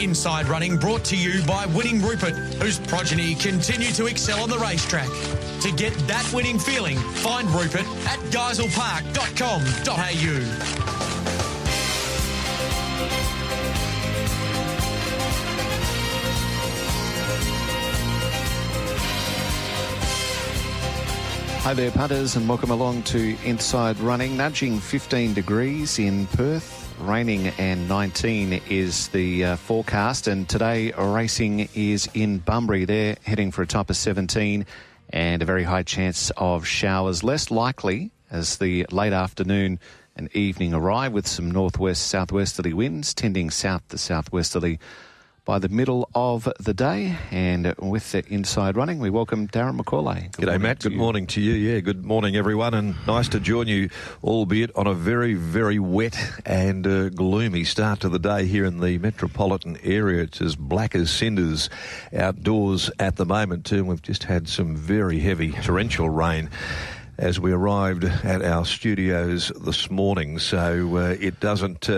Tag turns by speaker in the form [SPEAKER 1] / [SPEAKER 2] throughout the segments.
[SPEAKER 1] Inside Running brought to you by Winning Rupert, whose progeny continue to excel on the racetrack. To get that winning feeling, find Rupert at geiselpark.com.au.
[SPEAKER 2] Hi there, punters, and welcome along to Inside Running. Nudging 15 degrees in Perth, raining, and 19 is the forecast. And today, racing is in Bunbury. They're heading for a top of 17 and a very high chance of showers. Less likely as the late afternoon and evening arrive, with some northwest-southwesterly winds tending south to southwesterly by the middle of the day. And with the Inside Running, we welcome Darren McAullay.
[SPEAKER 3] G'day, Matt. Good morning to you. Yeah, good morning, everyone, and nice to join you, albeit on a very, very wet and gloomy start to the day here in the metropolitan area. It's as black as cinders outdoors at the moment, too. We've just had some very heavy torrential rain as we arrived at our studios this morning, so it doesn't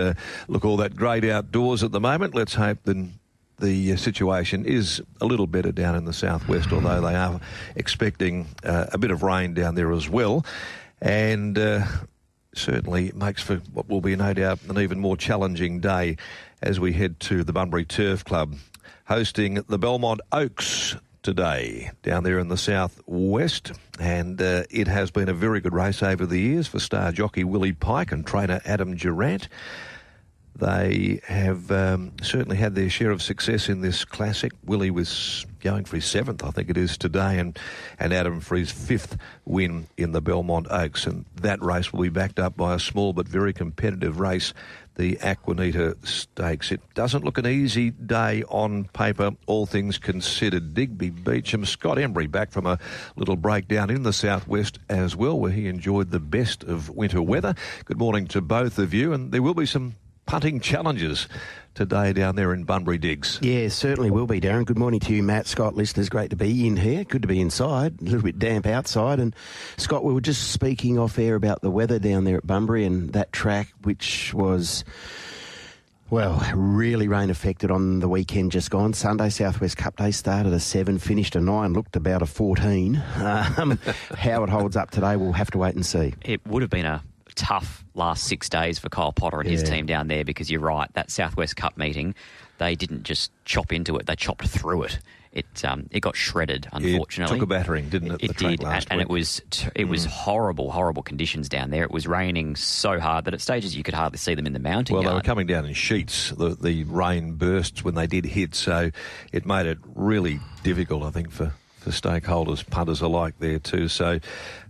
[SPEAKER 3] look all that great outdoors at the moment. Let's hope that the situation is a little better down in the southwest, although they are expecting a bit of rain down there as well. And certainly makes for what will be, no doubt, an even more challenging day as we head to the Bunbury Turf Club, hosting the Belmont Oaks today down there in the southwest. And it has been a very good race over the years for star jockey Willie Pike and trainer Adam Durant. They have certainly had their share of success in this classic. Willie was going for his 7th, I think it is, today, and Adam for his 5th win in the Belmont Oaks. And that race will be backed up by a small but very competitive race, the Aquinita Stakes. It doesn't look an easy day on paper, all things considered. Digby, Beacham, Scott Embry back from a little breakdown in the southwest as well, where he enjoyed the best of winter weather. Good morning to both of you, and there will be some punting challenges today down there in Bunbury, Diggs.
[SPEAKER 4] Yeah, certainly will be, Darren. Good morning to you, Matt, Scott, listeners. Great to be in here. Good to be inside. A little bit damp outside. And Scott, we were just speaking off air about the weather down there at Bunbury and that track, which was, well, really rain affected on the weekend just gone. Sunday, Southwest Cup Day started a 7, finished a 9, looked about a 14. How it holds up today, we'll have to wait and see.
[SPEAKER 5] It would have been a tough last 6 days for Kyle Potter and his team down there, because you're right, that Southwest Cup meeting, they didn't just chop into it, they chopped through it. It got shredded, unfortunately.
[SPEAKER 3] It took a battering, didn't it?
[SPEAKER 5] It did, and it was horrible conditions down there. It was raining so hard that at stages you could hardly see them in the mounting yard.
[SPEAKER 3] Well, they were coming down in sheets, the rain bursts when they did hit, so it made it really difficult, I think, for stakeholders, punters alike there too. So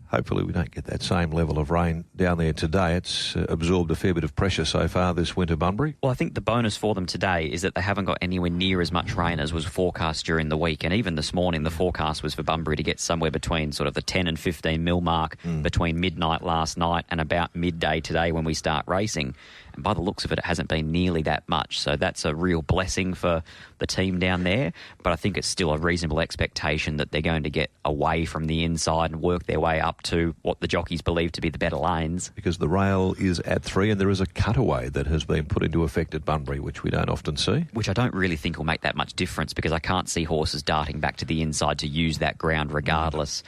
[SPEAKER 3] hopefully we don't get that same level of rain down there today. It's absorbed a fair bit of pressure so far this winter, Bunbury.
[SPEAKER 5] Well, I think the bonus for them today is that they haven't got anywhere near as much rain as was forecast during the week. And even this morning, the forecast was for Bunbury to get somewhere between sort of the 10 and 15 mil mark between midnight last night and about midday today when we start racing. And by the looks of it, it hasn't been nearly that much. So that's a real blessing for the team down there. But I think it's still a reasonable expectation that they're going to get away from the inside and work their way up to what the jockeys believe to be the better lanes.
[SPEAKER 3] Because the rail is at 3 and there is a cutaway that has been put into effect at Bunbury, which we don't often see.
[SPEAKER 5] Which I don't really think will make that much difference, because I can't see horses darting back to the inside to use that ground regardless.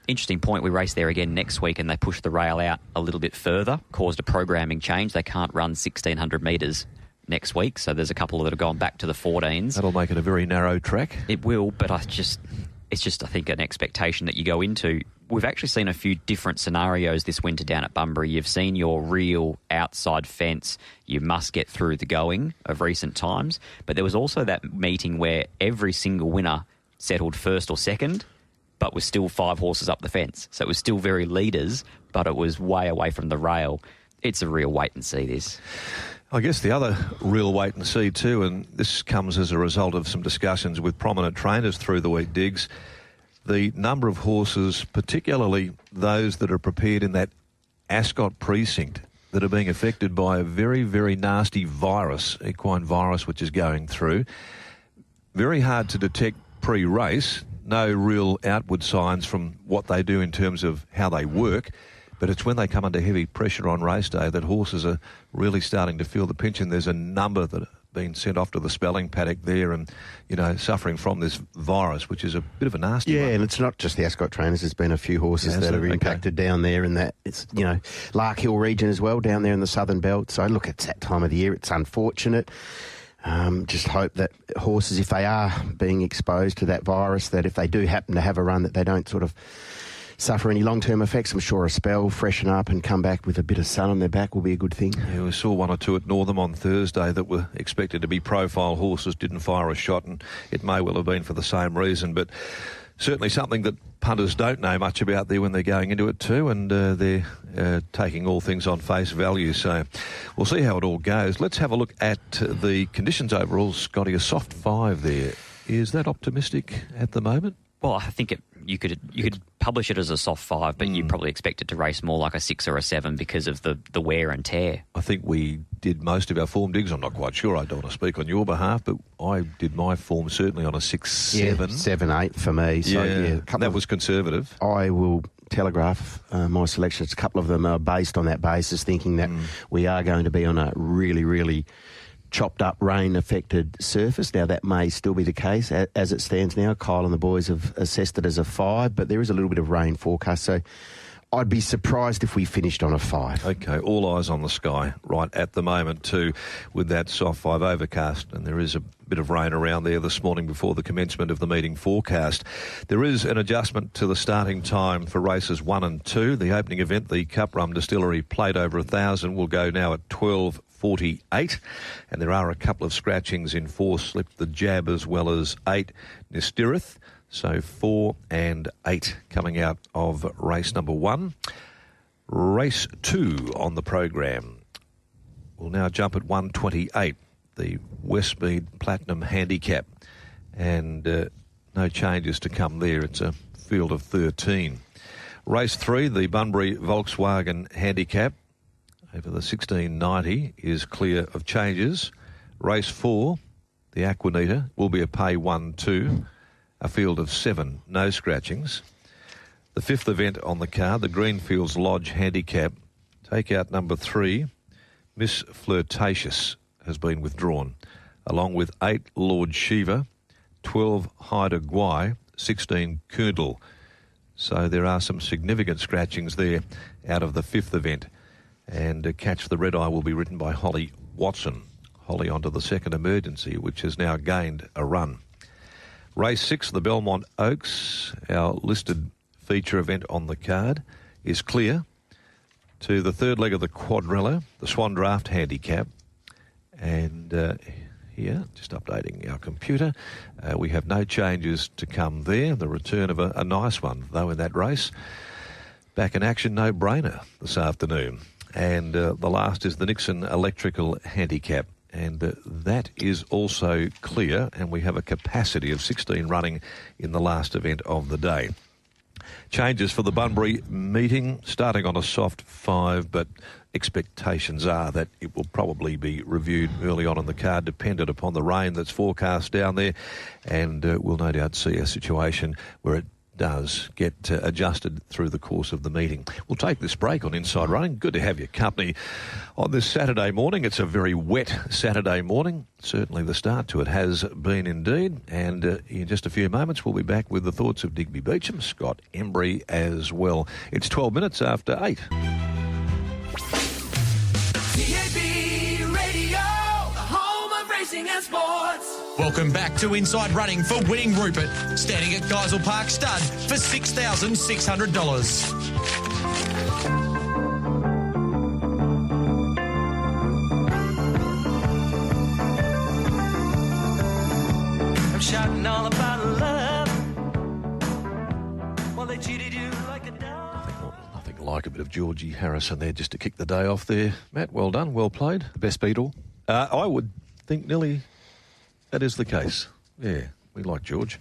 [SPEAKER 5] Interesting point, we race there again next week and they push the rail out a little bit further, caused a programming change. They can't run 1,600 metres next week, so there's a couple that have gone back to the 14s.
[SPEAKER 3] That'll make it a very narrow track.
[SPEAKER 5] It will, but it's just, I think, an expectation that you go into. We've actually seen a few different scenarios this winter down at Bunbury. You've seen your real outside fence, you must get through the going of recent times, but there was also that meeting where every single winner settled first or second, but was still 5 horses up the fence. So it was still very leaders, but it was way away from the rail. It's a real wait and see, this.
[SPEAKER 3] I guess the other real wait and see too, and this comes as a result of some discussions with prominent trainers through the week, Diggs, the number of horses, particularly those that are prepared in that Ascot precinct, that are being affected by a very, very nasty virus, equine virus, which is going through. Very hard to detect pre-race. No real outward signs from what they do in terms of how they work, but it's when they come under heavy pressure on race day that horses are really starting to feel the pinch, and there's a number that are been sent off to the spelling paddock there and, suffering from this virus, which is a bit of a nasty one.
[SPEAKER 4] Yeah, and it's not just the Ascot trainers. There's been a few horses that are impacted down there, and that it's, Lark Hill region as well, down there in the Southern Belt. So look, it's that time of the year. It's unfortunate. Just hope that horses, if they are being exposed to that virus, that if they do happen to have a run, that they don't sort of suffer any long-term effects. I'm sure a spell, freshen up and come back with a bit of sun on their back will be a good thing.
[SPEAKER 3] Yeah, we saw one or two at Northam on Thursday that were expected to be profile horses, didn't fire a shot, and it may well have been for the same reason, but certainly something that punters don't know much about there when they're going into it too, and they're taking all things on face value. So we'll see how it all goes. Let's have a look at the conditions overall. Scotty, a soft 5 there. Is that optimistic at the moment?
[SPEAKER 5] Well, I think you could publish it as a soft 5, but you probably expect it to race more like a 6 or a 7 because of the wear and tear.
[SPEAKER 3] I think we did most of our form digs. I'm not quite sure. I don't want to speak on your behalf, but I did my form certainly on a 6, 7.
[SPEAKER 4] 7, 8 for me. So,
[SPEAKER 3] that was conservative.
[SPEAKER 4] I will telegraph my selections. A couple of them are based on that basis, thinking that we are going to be on a really, really chopped up, rain-affected surface. Now, that may still be the case as it stands now. Kyle and the boys have assessed it as a 5, but there is a little bit of rain forecast, so I'd be surprised if we finished on a 5.
[SPEAKER 3] OK, all eyes on the sky right at the moment too, with that soft 5 overcast, and there is a bit of rain around there this morning before the commencement of the meeting forecast. There is an adjustment to the starting time for races 1 and 2. The opening event, the Cup Rum Distillery Plate over 1,000, will go now at 12:48, and there are a couple of scratchings in 4 Slip the Jab as well as 8 Nistirith. So 4 and 8 coming out of race number 1. Race 2 on the program. We'll now jump at 1:28, the Westmead Platinum Handicap, and no changes to come there. It's a field of 13. Race 3, the Bunbury Volkswagen Handicap over the 1690 is clear of changes. Race 4, the Aquinita, will be a pay 1-2, a field of 7, no scratchings. The 5th event on the card, the Greenfields Lodge Handicap, takeout number 3, Miss Flirtatious, has been withdrawn, along with 8 Lord Shiva, 12 Hyder Guai, 16 Kundal. So there are some significant scratchings there out of the 5th event. And Catch the Red Eye will be ridden by Holly Watson. Holly onto the second emergency, which has now gained a run. Race 6, the Belmont Oaks, our listed feature event on the card, is clear to the third leg of the quadrilla, the Swan Draft Handicap. And here, just updating our computer, we have no changes to come there. The return of a nice one, though, in that race. Back in action, no-brainer this afternoon. And the last is the Nixon Electrical Handicap. And that is also clear, and we have a capacity of 16 running in the last event of the day. Changes for the Bunbury meeting, starting on a soft 5, but expectations are that it will probably be reviewed early on in the card, dependent upon the rain that's forecast down there, and we'll no doubt see a situation where it does get adjusted through the course of the meeting. We'll take this break on Inside Running. Good to have your company on this Saturday morning. It's a very wet Saturday morning. Certainly the start to it has been indeed. And in just a few moments, we'll be back with the thoughts of Digby Beacham, Scott Embry as well. It's 12 minutes after 8.
[SPEAKER 6] DAB Radio, the home of racing and sports.
[SPEAKER 1] Welcome back to Inside Running for Winning Rupert, standing at Geisel Park Stud for $6,600.
[SPEAKER 6] I'm shouting all about love. Well, they cheated you like a dog.
[SPEAKER 3] Nothing like a bit of Georgie Harrison there just to kick the day off there. Matt, well done, well played.
[SPEAKER 2] The best Beatle?
[SPEAKER 3] I would think nearly that is the case. Yeah, we like George.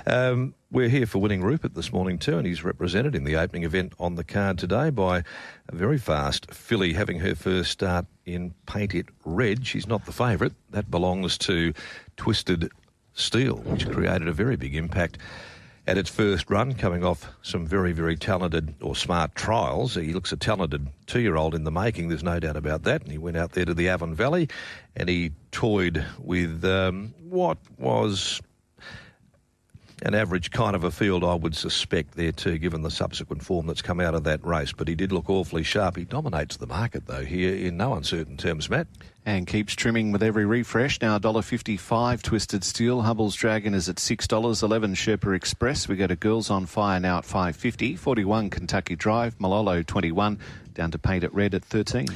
[SPEAKER 3] We're here for Winning Rupert this morning too, and he's represented in the opening event on the card today by a very fast filly having her first start in Paint It Red. She's not the favourite. That belongs to Twisted Steel, which created a very big impact at its first run, coming off some very, very talented or smart trials. He looks a talented 2-year-old in the making, there's no doubt about that. And he went out there to the Avon Valley and he toyed with what was an average kind of a field, I would suspect, there too, given the subsequent form that's come out of that race. But he did look awfully sharp. He dominates the market, though, here in no uncertain terms, Matt.
[SPEAKER 2] And keeps trimming with every refresh. Now $1.55 Twisted Steel. Hubble's Dragon is at $6. 11 Sherpa Express. We go to Girls on Fire now at $5.50. 41 Kentucky Drive. Malolo 21. Down to Paint It Red at 13.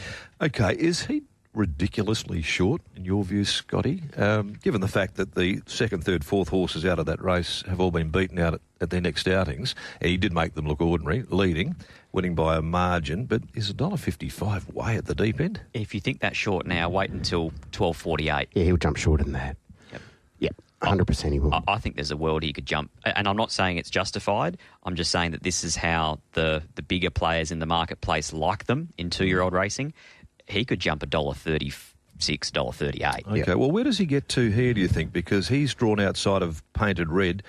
[SPEAKER 3] Okay, is he ridiculously short, in your view, Scotty? Given the fact that the second, third, fourth horses out of that race have all been beaten out at their next outings. He did make them look ordinary, leading, winning by a margin, but is $1.55 way at the deep end?
[SPEAKER 5] If you think that's short now, wait until 12.48.
[SPEAKER 4] Yeah, he'll jump shorter than that. Yep. 100% he will.
[SPEAKER 5] I think there's a world he could jump. And I'm not saying it's justified. I'm just saying that this is how the bigger players in the marketplace like them in 2-year-old racing. He could jump $1.36, $1.38.
[SPEAKER 3] Okay, well, where does he get to here, do you think? Because he's drawn outside of Painted Red,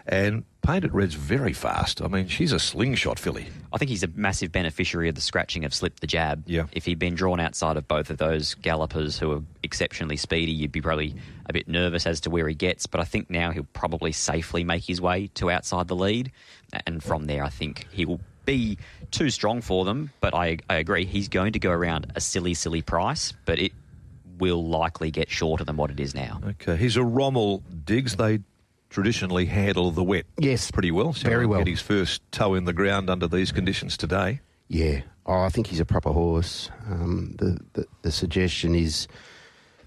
[SPEAKER 3] and Painted Red's very fast. I mean, she's a slingshot filly.
[SPEAKER 5] I think he's a massive beneficiary of the scratching of Slip the Jab.
[SPEAKER 3] Yeah.
[SPEAKER 5] If he'd been drawn outside of both of those gallopers who are exceptionally speedy, you'd be probably a bit nervous as to where he gets. But I think now he'll probably safely make his way to outside the lead. And from there, I think he will be too strong for them, but I agree he's going to go around a silly price, but it will likely get shorter than what it is now.
[SPEAKER 3] Okay, he's a Rommel, Diggs. They traditionally handle the wet pretty well. So
[SPEAKER 4] very well.
[SPEAKER 3] Get his first toe in the ground under these conditions today.
[SPEAKER 4] Yeah. I think he's a proper horse. The suggestion is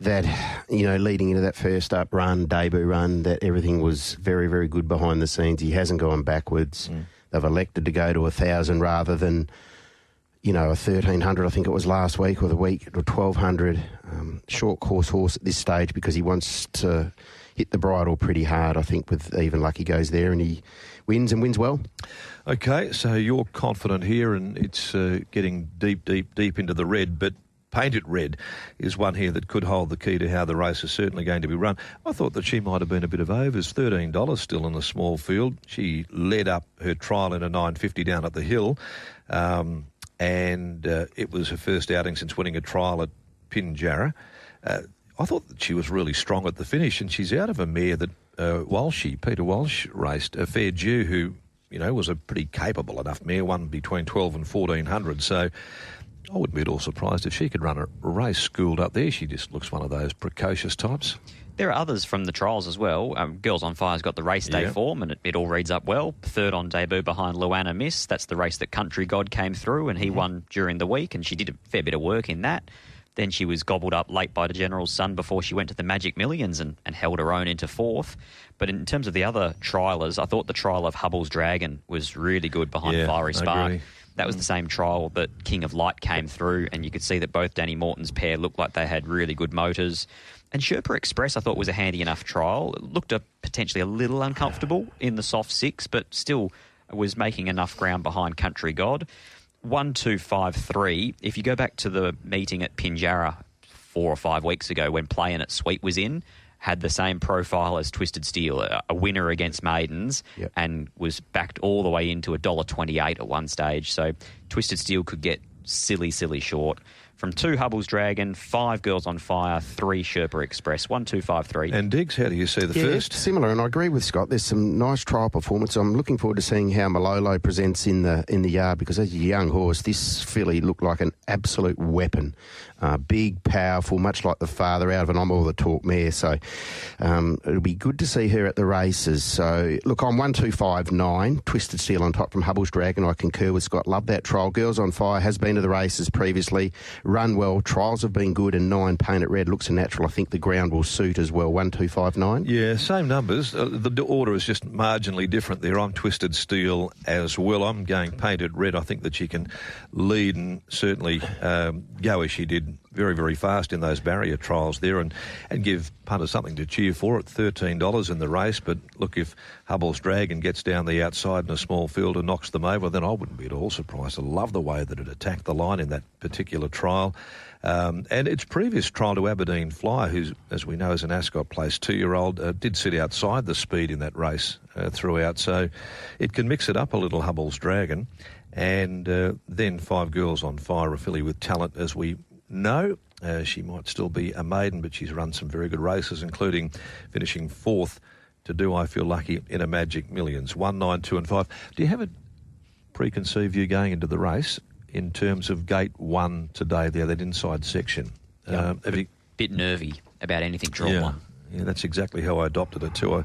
[SPEAKER 4] that, leading into that first up run, debut run, that everything was very, very good behind the scenes. He hasn't gone backwards. They've elected to go to 1,000 rather than, a 1,300, I think it was last week or the week, or 1,200. Short course horse at this stage because he wants to hit the bridle pretty hard, I think, with even luck he goes there and he wins and wins well.
[SPEAKER 3] Okay, so you're confident here and it's getting deep into the red, but Painted Red is one here that could hold the key to how the race is certainly going to be run. I thought that she might have been a bit of overs, $13 still in the small field. She led up her trial in a 950 down at the hill, and it was her first outing since winning a trial at Pinjarra. I thought that she was really strong at the finish, and she's out of a mare that Peter Walsh raced, a Fair Dew, who, was a pretty capable enough mare, won between 12 and 1,400, so I wouldn't be at all surprised if she could run a race schooled up there. She just looks one of those precocious types.
[SPEAKER 5] There are others from the trials as well. Girls on Fire's got the race day form, and it all reads up well. Third on debut behind Luana Miss. That's the race that Country God came through, and he won during the week, and she did a fair bit of work in that. Then she was gobbled up late by the General's Son before she went to the Magic Millions and held her own into fourth. But in terms of the other trialers, I thought the trial of Hubble's Dragon was really good behind Fiery Spark.
[SPEAKER 3] Agree.
[SPEAKER 5] That was the same trial that King of Light came through, and you could see that both Danny Morton's pair looked like they had really good motors. And Sherpa Express, I thought, was a handy enough trial. It looked potentially a little uncomfortable in the soft 6, but still was making enough ground behind Country God. 1-2-5-3. If you go back to the meeting at Pinjarra 4 or 5 weeks ago when Playin' It Sweet was in, had the same profile as Twisted Steel, a winner against maidens, and was backed all the way into $1.28 at one stage. So Twisted Steel could get silly short. From 2 Hubble's Dragon, 5 Girls on Fire, 3 Sherpa Express, 1-2-5-3.
[SPEAKER 3] And Diggs, how do you see the first?
[SPEAKER 4] Similar, and I agree with Scott. There's some nice trial performance. I'm looking forward to seeing how Malolo presents in the yard, because as a young horse, this filly looked like an absolute weapon. Big, powerful, much like the father out of an Omble the Talk mare. So it'll be good to see her at the races. So look, I'm 1-2-5-9. Twisted Steel on top from Hubble's Dragon. I concur with Scott. Love that trial. Girls on Fire has been to the races previously. Run well. Trials have been good, and 9 Paint It Red looks a natural. I think the ground will suit as well. 1-2-5-9. Yeah,
[SPEAKER 3] same numbers. The order is just marginally different there. I'm Twisted Steel as well. I'm going Painted Red. I think that she can lead and certainly go as she did very, very fast in those barrier trials there and give punters something to cheer for at $13 in the race. But look, if Hubble's Dragon gets down the outside in a small field and knocks them over, then I wouldn't be at all surprised. I love the way that it attacked the line in that particular trial. trial. And its previous trial to Aberdeen Flyer, who, as we know, is an Ascot Place 2-year-old, did sit outside the speed in that race throughout. So it can mix it up a little, Hubble's Dragon. And then 5 Girls on Fire, a filly with talent, as we know. She might still be a maiden, but she's run some very good races, including finishing 4th to Do I Feel Lucky in a Magic Millions. 1, 9, 2 and 5. Do you have a preconceived view going into the race in terms of gate 1 today there, that inside section?
[SPEAKER 5] Bit nervy about anything drawn one.
[SPEAKER 3] Yeah, that's exactly how I adopted it too. I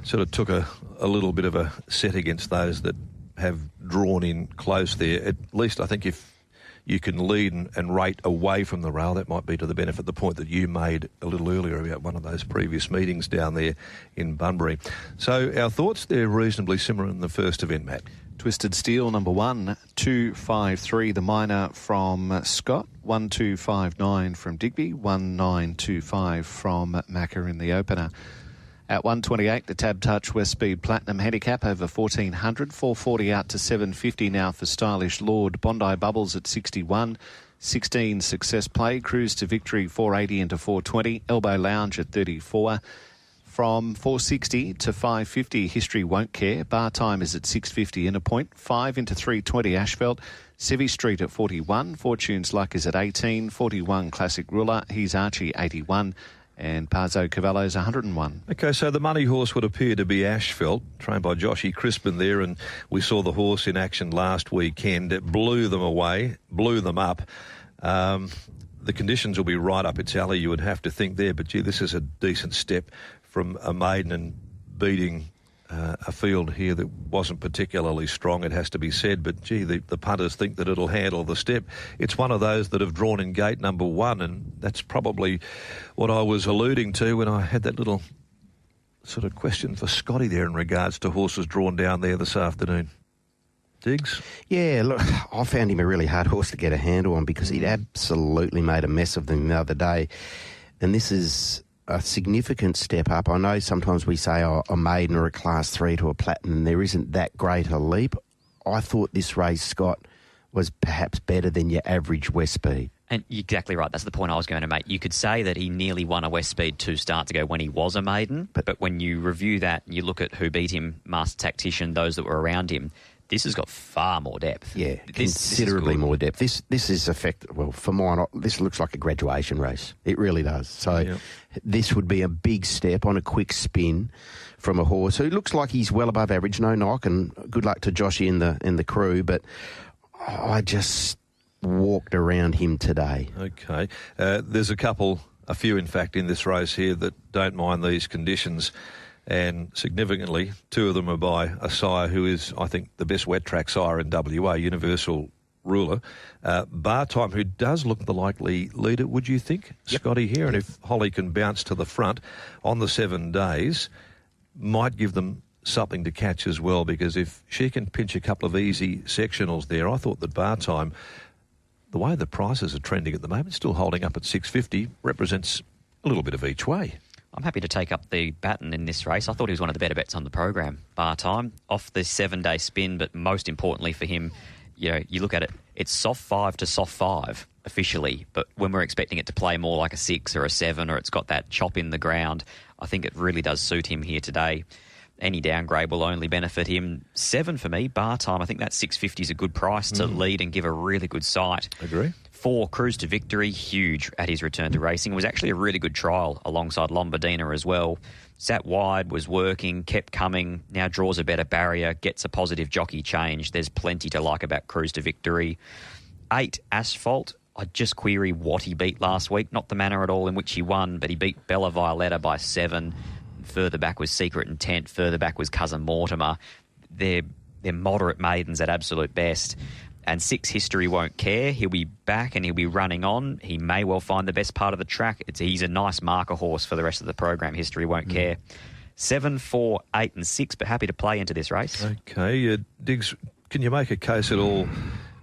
[SPEAKER 3] sort of took a little bit of a set against those that have drawn in close there. At least I think if you can lead and rate away from the rail, that might be to the benefit. The point that you made a little earlier about one of those previous meetings down there in Bunbury. So our thoughts, they're reasonably similar in the first event, Matt.
[SPEAKER 2] Twisted Steel, number 1, 253, the minor from Scott, 1259 from Digby, 1925 from Macca in the opener. At 128, the Tab Touch West Speed Platinum handicap over 1400, 440 out to 750 now for Stylish Lord. Bondi Bubbles at 61, 16 Success Play, Cruise to Victory 480 into 420, Elbow Lounge at 34. From 460 to 550, History Won't Care. Bar Time is at 650 in a point. 5 into 320, Ashveld. Civvy Street at 41. Fortune's Luck is at 18. 41, Classic Ruler. He's Archie, 81. And Parzo Cavallo's 101.
[SPEAKER 3] Okay, so the money horse would appear to be Ashveld, trained by Joshy Crispin there, and we saw the horse in action last weekend. It blew them away, blew them up. The conditions will be right up its alley, you would have to think there, but gee, this is a decent step from a maiden and beating a field here that wasn't particularly strong, it has to be said. But, gee, the punters think that it'll handle the step. It's one of those that have drawn in gate number 1, and that's probably what I was alluding to when I had that little sort of question for Scotty there in regards to horses drawn down there this afternoon. Diggs?
[SPEAKER 4] Yeah, look, I found him a really hard horse to get a handle on because he'd absolutely made a mess of them the other day. And this is a significant step up. I know sometimes we say a maiden or a class 3 to a platinum, there isn't that great a leap. I thought this race, Scott, was perhaps better than your average West Speed.
[SPEAKER 5] And you're exactly right. That's the point I was going to make. You could say that he nearly won a West Speed 2 starts ago when he was a maiden, but when you review that and you look at who beat him, Master Tactician, those that were around him, this has got far more depth.
[SPEAKER 4] Yeah, considerably more depth. This is effective. Well, for mine, this looks like a graduation race. It really does. So This would be a big step on a quick spin from a horse who looks like he's well above average. No knock, and good luck to Joshy and the crew. But I just walked around him today.
[SPEAKER 3] Okay, there's a few in fact in this race here that don't mind these conditions. And significantly, 2 of them are by a sire who is, I think, the best wet track sire in WA, Universal Ruler. Bar Time, who does look the likely leader, would you think, Scotty, here? And if Holly can bounce to the front on the 7 days, might give them something to catch as well, because if she can pinch a couple of easy sectionals there, I thought that Bar Time, the way the prices are trending at the moment, still holding up at 650, represents a little bit of each way.
[SPEAKER 5] I'm happy to take up the baton in this race. I thought he was one of the better bets on the program, Bar Time, off the 7-day spin, but most importantly for him, you look at it, it's soft 5 to soft 5 officially, but when we're expecting it to play more like a 6 or a 7, or it's got that chop in the ground, I think it really does suit him here today. Any downgrade will only benefit him. 7 for me, Bar Time. I think that 650 is a good price to lead and give a really good sight.
[SPEAKER 3] Agree.
[SPEAKER 5] 4, Cruise to Victory, huge at his return to racing. It was actually a really good trial alongside Lombardina as well. Sat wide, was working, kept coming, now draws a better barrier, gets a positive jockey change. There's plenty to like about Cruise to Victory. 8, Asphalt. I just query what he beat last week. Not the manner at all in which he won, but he beat Bella Violetta by 7. Further back was Secret Intent. Further back was Cousin Mortimer. They're moderate maidens at absolute best. And 6, History Won't Care. He'll be back and he'll be running on. He may well find the best part of the track. He's a nice marker horse for the rest of the program. History Won't Care. 7, 4, 8 and 6, but happy to play into this race.
[SPEAKER 3] Okay. Diggs, can you make a case at all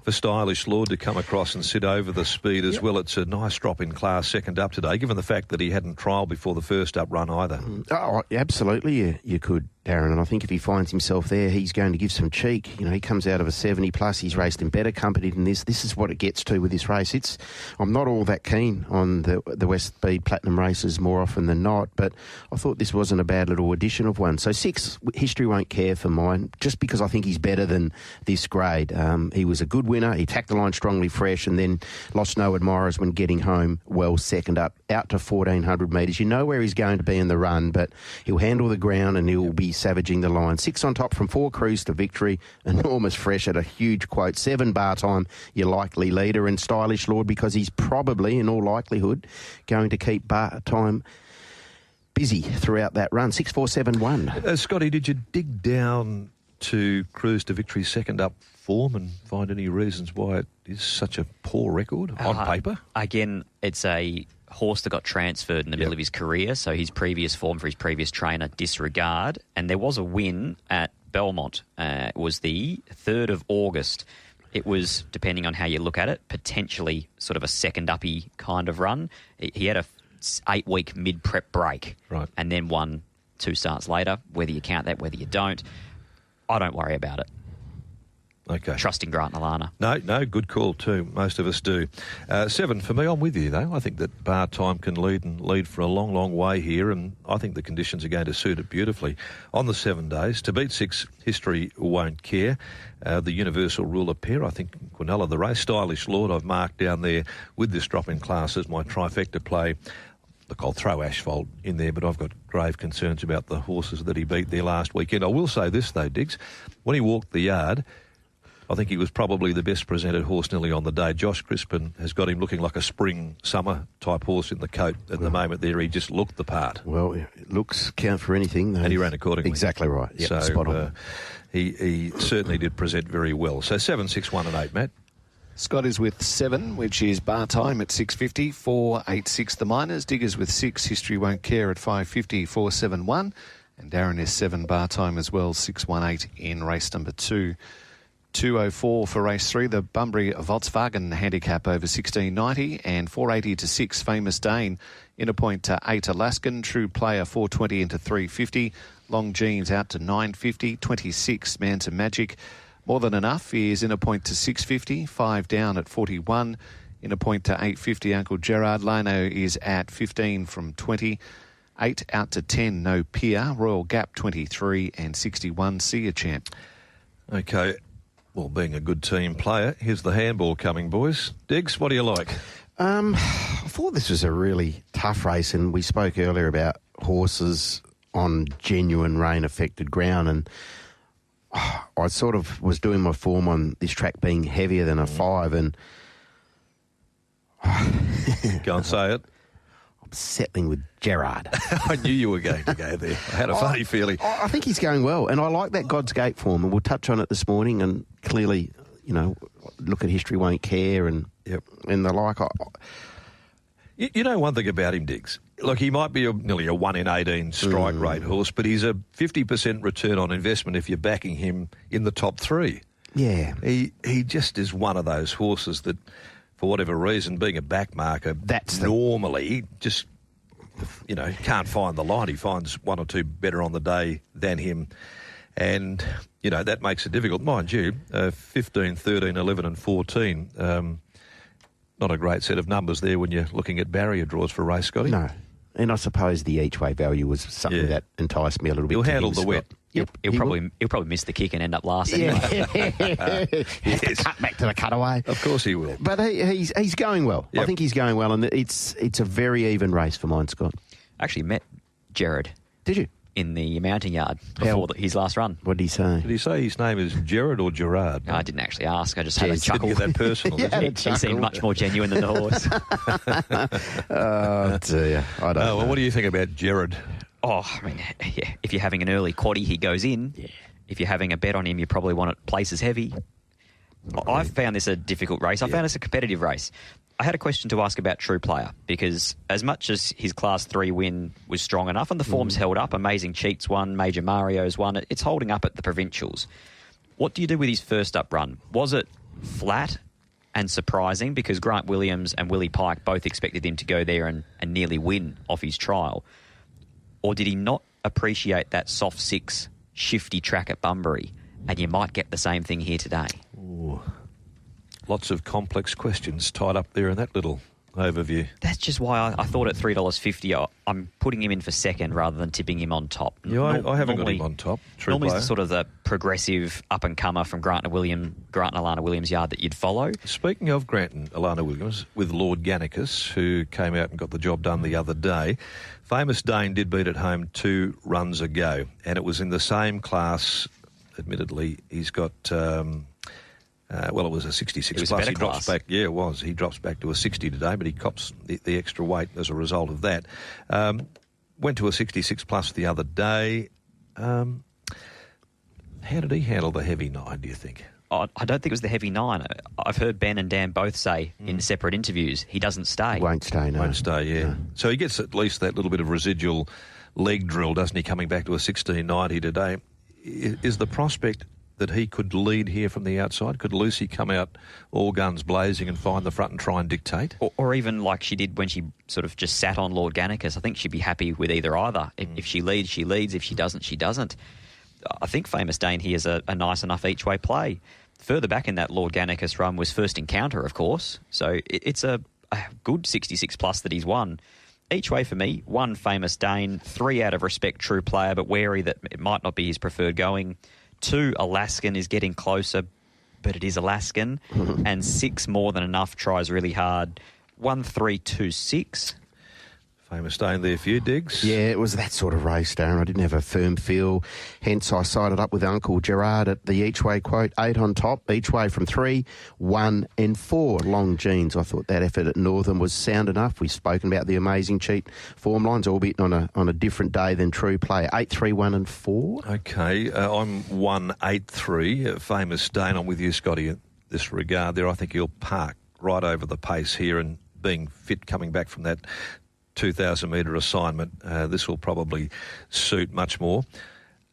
[SPEAKER 3] for Stylish Lord to come across and sit over the speed as well? It's a nice drop in class, second up today, given the fact that he hadn't trialled before the first up run either.
[SPEAKER 4] Oh, absolutely, you could, Darren, and I think if he finds himself there, he's going to give some cheek. You know, he comes out of a 70 plus. He's raced in better company than this. This is what it gets to with this race. I'm not all that keen on the West Speed Platinum races more often than not, but I thought this wasn't a bad little addition of one. So 6, History Won't Care for mine, just because I think he's better than this grade. He was a good winner. He tacked the line strongly fresh and then lost no admirers when getting home well second up out to 1,400 metres. You know where he's going to be in the run, but he'll handle the ground and he'll be savaging the line. 6 on top from 4 cruise to victory. Enormous fresh at a huge quote. 7 bar time, your likely leader, and Stylish Lord because he's probably, in all likelihood, going to keep bar time busy throughout that run. 6-4-7-1.
[SPEAKER 3] Scotty, did you dig down to cruise to victory second up form and find any reasons why it is such a poor record on paper?
[SPEAKER 5] Again, it's a horse that got transferred in the middle of his career, so his previous form for his previous trainer, disregard. And there was a win at Belmont. It was the 3rd of August. It was, depending on how you look at it, potentially sort of a second-uppy kind of run. He had a 8-week mid-prep break,
[SPEAKER 3] right,
[SPEAKER 5] and then won 2 starts later. Whether you count that, whether you don't, I don't worry about it.
[SPEAKER 3] Okay.
[SPEAKER 5] Trusting Grant and Alana.
[SPEAKER 3] No, good call too. Most of us do. 7 for me. I'm with you though. I think that bar time can lead for a long, long way here, and I think the conditions are going to suit it beautifully. On the 7 days, to beat 6, History Won't Care. The universal ruler pair, I think Quinella the race. Stylish Lord, I've marked down there with this drop in class as my trifecta play. Look, I'll throw Asphalt in there, but I've got grave concerns about the horses that he beat there last weekend. I will say this though, Diggs. When he walked the yard, I think he was probably the best presented horse nearly on the day. Josh Crispin has got him looking like a spring, summer type horse in the coat at the moment there. He just looked the part.
[SPEAKER 4] Well, looks count for anything.
[SPEAKER 3] And he ran accordingly.
[SPEAKER 4] Exactly right. Yep,
[SPEAKER 3] so
[SPEAKER 4] spot on.
[SPEAKER 3] He certainly did present very well. So 7, 6, 1 and 8, Matt.
[SPEAKER 2] Scott is with 7, which is bar time at 6.50, 4.86 the Miners. Diggers with 6, History Won't Care at 5.50, 4.71. And Darren is 7, bar time as well, 6.18 in race number 2. 2.04 for race 3, the Bunbury Volkswagen handicap over 16.90, and 4.80 to 6, Famous Dane. In a point to 8, Alaskan. True Player 4.20 into 3.50. Long Jeans out to 9.50. 26, Man to Magic. More Than Enough is in a point to 6.50. 5 down at 41. In a point to 8.50, Uncle Gerard. Lano is at 15 from 20. 8 out to 10, No Pier. Royal Gap 23 and 61. See a champ.
[SPEAKER 3] Okay. Well, being a good team player, here's the handball coming, boys. Diggs, what do you like?
[SPEAKER 4] I thought this was a really tough race, and we spoke earlier about horses on genuine rain-affected ground, and I sort of was doing my form on this track being heavier than a 5, and
[SPEAKER 3] Go and say it.
[SPEAKER 4] I'm settling with Gerard.
[SPEAKER 3] I knew you were going to go there. I had a funny feeling.
[SPEAKER 4] I think he's going well, and I like that God's Gate form, and we'll touch on it this morning, and clearly, you know, look at History Won't Care and the like.
[SPEAKER 3] You know one thing about him, Diggs? Look, he might be nearly a 1 in 18 strike rate horse, but he's a 50% return on investment if you're backing him in the top 3.
[SPEAKER 4] Yeah.
[SPEAKER 3] He just is one of those horses that, for whatever reason, being a backmarker, normally just, you know, can't find the line. He finds 1 or 2 better on the day than him. And, you know, that makes it difficult. Mind you, 15, 13, 11 and 14, not a great set of numbers there when you're looking at barrier draws for a race, Scotty.
[SPEAKER 4] No. And I suppose the each-way value was something that enticed me a little bit.
[SPEAKER 3] He'll handle the wet.
[SPEAKER 5] He'll probably miss the kick and end up last anyway.
[SPEAKER 4] Yes. Cut back to the cutaway.
[SPEAKER 3] Of course he will.
[SPEAKER 4] But he's going well.
[SPEAKER 3] Yep.
[SPEAKER 4] I think he's going well, and it's a very even race for mine, Scott.
[SPEAKER 5] I actually met Jared.
[SPEAKER 4] Did you?
[SPEAKER 5] In the mounting yard before his last run.
[SPEAKER 4] What did he say?
[SPEAKER 3] Did he say his name is Gerard or Gerard?
[SPEAKER 5] No, I didn't actually ask. I just had a chuckle.
[SPEAKER 3] Didn't get that personal, did you?
[SPEAKER 5] He seemed much more genuine than the horse.
[SPEAKER 4] Oh, dear. I don't know.
[SPEAKER 3] Well, what do you think about Gerard?
[SPEAKER 5] Oh, I mean, yeah. If you're having an early quaddie, he goes in. Yeah. If you're having a bet on him, you probably want it places heavy. I found this a difficult race. I found this a competitive race. I had a question to ask about True Player, because as much as his Class 3 win was strong enough and the form's held up, Amazing Cheats won, Major Mario's won, it's holding up at the provincials. What do you do with his first up run? Was it flat and surprising because Grant Williams and Willie Pike both expected him to go there and nearly win off his trial? Or did he not appreciate that soft 6 shifty track at Bunbury, and you might get the same thing here today.
[SPEAKER 3] Ooh. Lots of complex questions tied up there in that little overview.
[SPEAKER 5] That's just why I thought at $3.50 I'm putting him in for second rather than tipping him on top.
[SPEAKER 3] Yeah, I haven't got him on top.
[SPEAKER 5] Normally it's sort of the progressive up-and-comer from Grant and Alana Williams yard that you'd follow.
[SPEAKER 3] Speaking of Grant and Alana Williams, with Lord Gannicus, who came out and got the job done the other day, Famous Dane did beat at home 2 runs ago, and it was in the same class. Admittedly, he's got... it was a 66 plus. He drops back. Yeah, it was. He drops back to a 60 today, but he cops the extra weight as a result of that. Went to a 66 plus the other day. How did he handle the heavy 9, do you think?
[SPEAKER 5] I don't think it was the heavy 9. I've heard Ben and Dan both say in separate interviews he doesn't stay.
[SPEAKER 4] Won't stay, no.
[SPEAKER 3] Won't stay, yeah.
[SPEAKER 4] No.
[SPEAKER 3] So he gets at least that little bit of residual leg drill, doesn't he, coming back to a 16.90 today. Is the prospect that he could lead here from the outside? Could Lucy come out all guns blazing and find the front and try and dictate?
[SPEAKER 5] Or even like she did when she sort of just sat on Lord Gannicus. I think she'd be happy with either. If she leads, she leads. If she doesn't, she doesn't. I think Famous Dane here is a nice enough each-way play. Further back in that Lord Gannicus run was First Encounter, of course. So it's a good 66 plus that he's won. Each way for me, 1 Famous Dane, 3 out of respect True Player, but wary that it might not be his preferred going. 2 Alaskan is getting closer, but it is Alaskan. And 6 More Than Enough tries really hard. 1, 3, 2, 6.
[SPEAKER 3] Famous Dane there for you, Diggs.
[SPEAKER 4] Yeah, it was that sort of race, Darren. I didn't have a firm feel. Hence, I sided up with Uncle Gerard at the each-way quote. 8 on top, each way from 3, 1 and 4. Long Jeans. I thought that effort at Northern was sound enough. We've spoken about the amazing cheat form lines, albeit on a different day than True Player. 8, 3, 1 and 4.
[SPEAKER 3] Okay, I'm 1, 8, 3. Famous Dane, I'm with you, Scotty, in this regard there. I think he'll park right over the pace here, and being fit coming back from that 2,000 metre assignment, this will probably suit much more.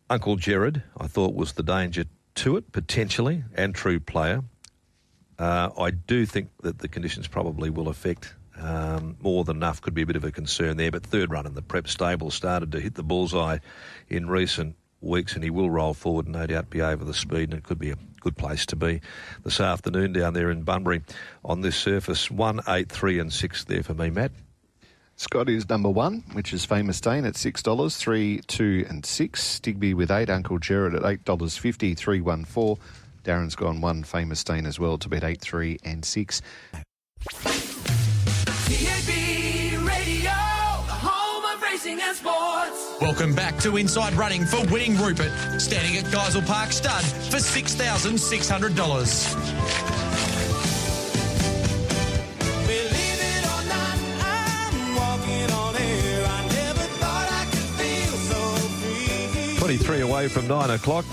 [SPEAKER 3] Uncle Gerard, I thought, was the danger to it, potentially, and True Player. I do think that the conditions probably will affect More Than Enough, could be a bit of a concern there, but third run in the prep stable started to hit the bullseye in recent weeks, and he will roll forward and no doubt be over the speed, and it could be a good place to be this afternoon down there in Bunbury on this surface. 1, 8, 3 and 6 there for me, Matt.
[SPEAKER 2] Scott is number 1, which is Famous Dane at $6, 3, 2 and 6. Digby with 8, Uncle Gerard at $8.50, 3, 1, 4. Darren's gone 1, Famous Dane as well to bet 8, 3 and 6.
[SPEAKER 6] TAB Radio, the home of racing and sports.
[SPEAKER 1] Welcome back to Inside Running for Winning Rupert, standing at Geisel Park Stud for $6,600.
[SPEAKER 6] Believe it or not, I'm walking on air. I never thought I could feel so free.
[SPEAKER 3] 23 away from 9 o'clock.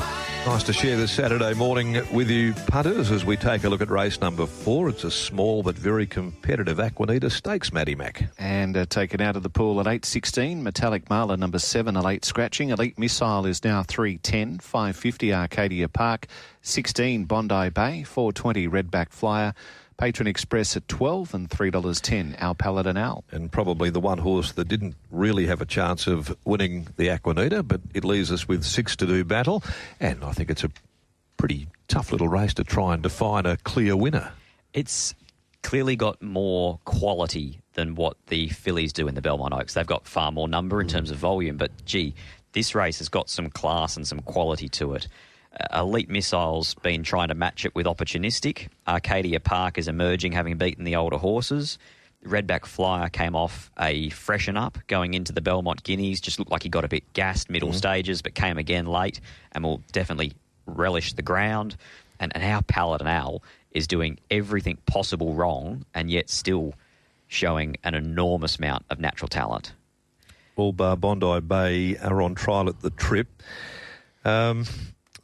[SPEAKER 3] Nice to share this Saturday morning with you, punters, as we take a look at race number 4. It's a small but very competitive Aquinita Stakes, Matty Mac.
[SPEAKER 2] And taken out of the pool at 8.16, Metallic Marla number 7, Elite Scratching. Elite Missile is now 3.10, 5.50 Arcadia Park, 16 Bondi Bay, 4.20 Redback Flyer, Patron Express at 12 and $3.10, Our Paladin Owl.
[SPEAKER 3] And probably the one horse that didn't really have a chance of winning the Aquinita, but it leaves us with 6 to do battle. And I think it's a pretty tough little race to try and define a clear winner.
[SPEAKER 5] It's clearly got more quality than what the fillies do in the Belmont Oaks. They've got far more number in terms of volume, but gee, this race has got some class and some quality to it. Elite Missile's been trying to match it with Opportunistic. Arcadia Park is emerging, having beaten the older horses. Redback Flyer came off a freshen up going into the Belmont Guineas. Just looked like he got a bit gassed middle stages, but came again late and will definitely relish the ground. And Our Paladin Owl is doing everything possible wrong and yet still showing an enormous amount of natural talent.
[SPEAKER 3] All bar Bondi Bay are on trial at the trip.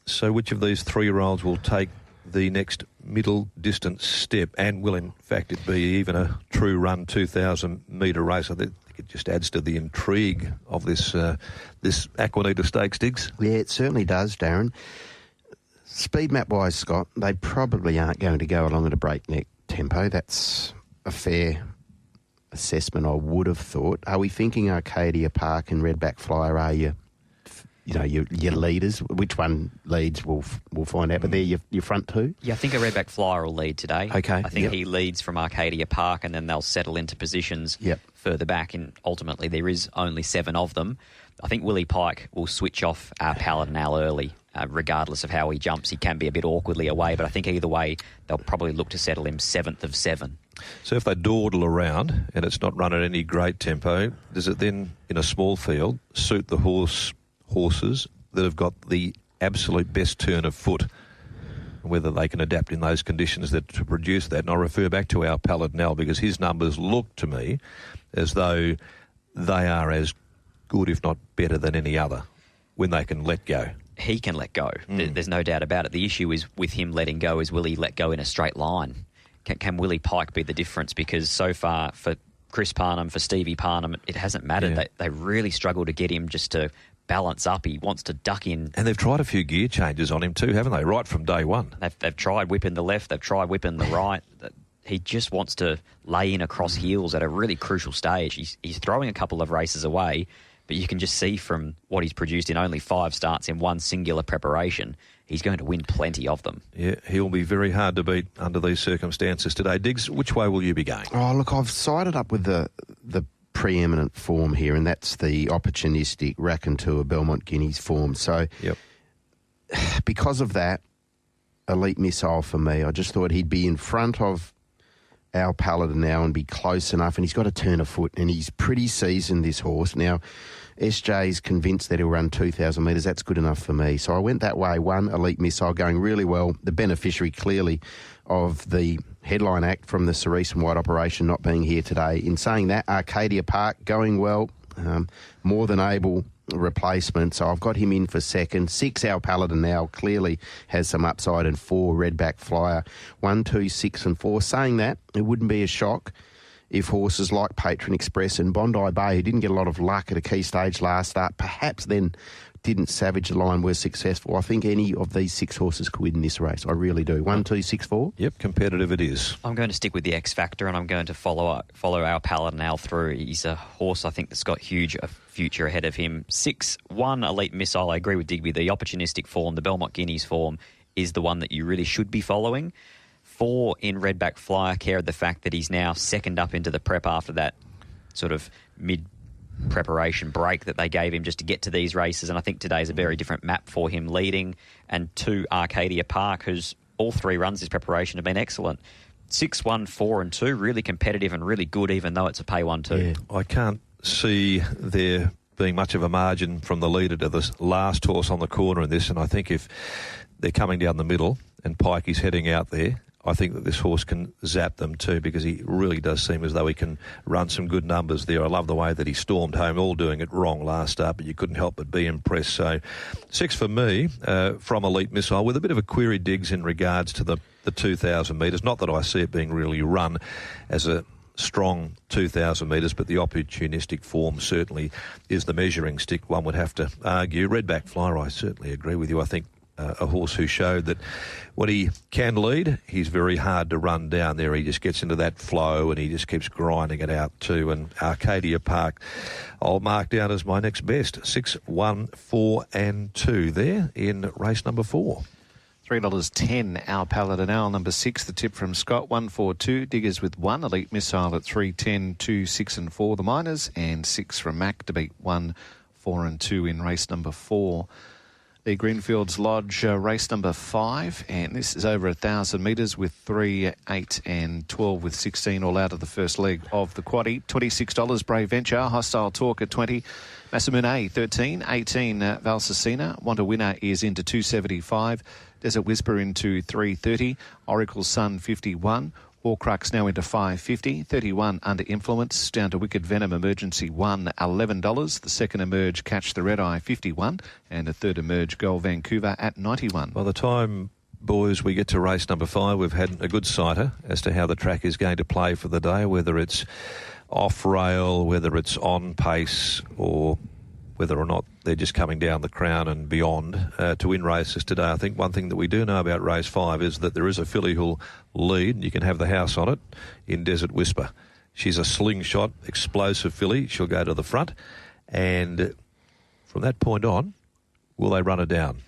[SPEAKER 3] So which of these 3-year-olds will take the next middle distance step, and will in fact it be even a true run 2,000 metre race? I think it just adds to the intrigue of this Aquinita Stakes, Diggs.
[SPEAKER 4] Yeah, it certainly does, Darren. Speed map wise, Scott, they probably aren't going to go along at a breakneck tempo. That's a fair assessment, I would have thought. Are we thinking Arcadia Park and Redback Flyer are your your leaders. Which one leads, we'll find out. But they're your front two.
[SPEAKER 5] Yeah, I think a Redback Flyer will lead today.
[SPEAKER 4] Okay,
[SPEAKER 5] I think
[SPEAKER 4] yep.
[SPEAKER 5] he leads from Arcadia Park, and then they'll settle into positions
[SPEAKER 4] Yep.
[SPEAKER 5] further back. And ultimately, there is only 7 of them. I think Willie Pike will switch off Paladinal early. Regardless of how he jumps, he can be a bit awkwardly away. But I think either way, they'll probably look to settle him 7th of 7.
[SPEAKER 3] So if they dawdle around and it's not run at any great tempo, does it then, in a small field, suit the horses that have got the absolute best turn of foot, whether they can adapt in those conditions to produce that? And I'll refer back to our Paladinal, because his numbers look to me as though they are as good, if not better, than any other when they can let go.
[SPEAKER 5] He can let go. There's no doubt about it. The issue is with him letting go is, will he let go in a straight line? Can Willie Pike be the difference? Because so far for Chris Parnham, for Stevie Parnham, it hasn't mattered.
[SPEAKER 3] Yeah.
[SPEAKER 5] They really struggle to get him just to balance up. He wants to duck in.
[SPEAKER 3] And they've tried a few gear changes on him too, haven't they? Right from day one.
[SPEAKER 5] They've tried whipping the left. They've tried whipping the right. He just wants to lay in across heels at a really crucial stage. He's throwing a couple of races away, but you can just see from what he's produced in only 5 starts in one singular preparation, he's going to win plenty of them.
[SPEAKER 3] Yeah, he'll be very hard to beat under these circumstances today. Diggs, which way will you be going?
[SPEAKER 4] Oh, look, I've sided up with the preeminent form here, and that's the opportunistic Raconteur Belmont Guineas form. So
[SPEAKER 3] Yep.
[SPEAKER 4] because of that, Elite Missile for me, I just thought he'd be in front of our Paladin now and be close enough, and he's got a turn of foot, and he's pretty seasoned, this horse. Now, SJ's convinced that he'll run 2,000 metres. That's good enough for me. So I went that way. 1, Elite Missile, going really well. The beneficiary, clearly, of the headline act from the Cerise and White operation not being here today. In saying that, Arcadia Park going well, more than able replacement. So I've got him in for second. 6, our Paladin now clearly has some upside, and 4, Redback Flyer. 1, 2, 6 and 4. Saying that, it wouldn't be a shock if horses like Patron Express and Bondi Bay, who didn't get a lot of luck at a key stage last start, perhaps then didn't savage the line, were successful. I think any of these 6 horses could win this race. I really do. 1, 2, 6, 4.
[SPEAKER 3] Yep, competitive it is.
[SPEAKER 5] I'm going to stick with the X Factor, and I'm going to follow our Paladinal through. He's a horse I think that's got huge future ahead of him. 6, 1, Elite Missile. I agree with Digby. The opportunistic form, the Belmont Guineas form, is the one that you really should be following. 4 in Redback Flyer, care of the fact that he's now second up into the prep after that sort of mid-preparation break that they gave him just to get to these races. And I think today's a very different map for him leading. And 2, Arcadia Park, whose all 3 runs this preparation have been excellent. 6, 1, 4 and 2, really competitive and really good, even though it's a pay 1 too.
[SPEAKER 3] I can't see there being much of a margin from the leader to the last horse on the corner in this. And I think if they're coming down the middle and Pike is heading out there, I think that this horse can zap them too, because he really does seem as though he can run some good numbers there. I love the way that he stormed home, all doing it wrong last start, but you couldn't help but be impressed. So 6 for me from Elite Missile, with a bit of a query, Diggs, in regards to the 2,000 metres. Not that I see it being really run as a strong 2,000 metres, but the opportunistic form certainly is the measuring stick, one would have to argue. Redback Flyer, I certainly agree with you. I think a horse who showed that when he can lead, he's very hard to run down there. He just gets into that flow and he just keeps grinding it out too. And Arcadia Park, I'll mark down as my next best. 6, 1, 4 and 2 there in race number 4.
[SPEAKER 2] $3.10, our Paladinal, number 6, the tip from Scott, 142. Diggers with 1, Elite Missile at 3.10, 2, 6 and 4, the Miners, and 6 from Mac to beat 1, 4 and 2 in race number 4. The Greenfields Lodge race number 5, and this is over 1,000 metres with 3, 8 and 12 with 16 all out of the first leg of the quaddie. $26, Brave Venture, Hostile Talk at 20, Massamune 13, 18 Valsacina, Want a Winner is into 275, Desert Whisper into 330, Oracle Sun 51, Horcrux now into 550, 31 Under Influence, down to Wicked Venom Emergency 1, $11. The second emerge Catch the Red Eye 51, and the third emerge Goal Vancouver at 91.
[SPEAKER 3] By the time, boys, we get to race number 5, we've had a good sighter as to how the track is going to play for the day, whether it's off rail, whether it's on pace, or whether or not they're just coming down the Crown and beyond to win races today. I think one thing that we do know about race 5 is that there is a filly who'll lead. You can have the house on it in Desert Whisper. She's a slingshot, explosive filly. She'll go to the front. And from that point on, Will they run her down?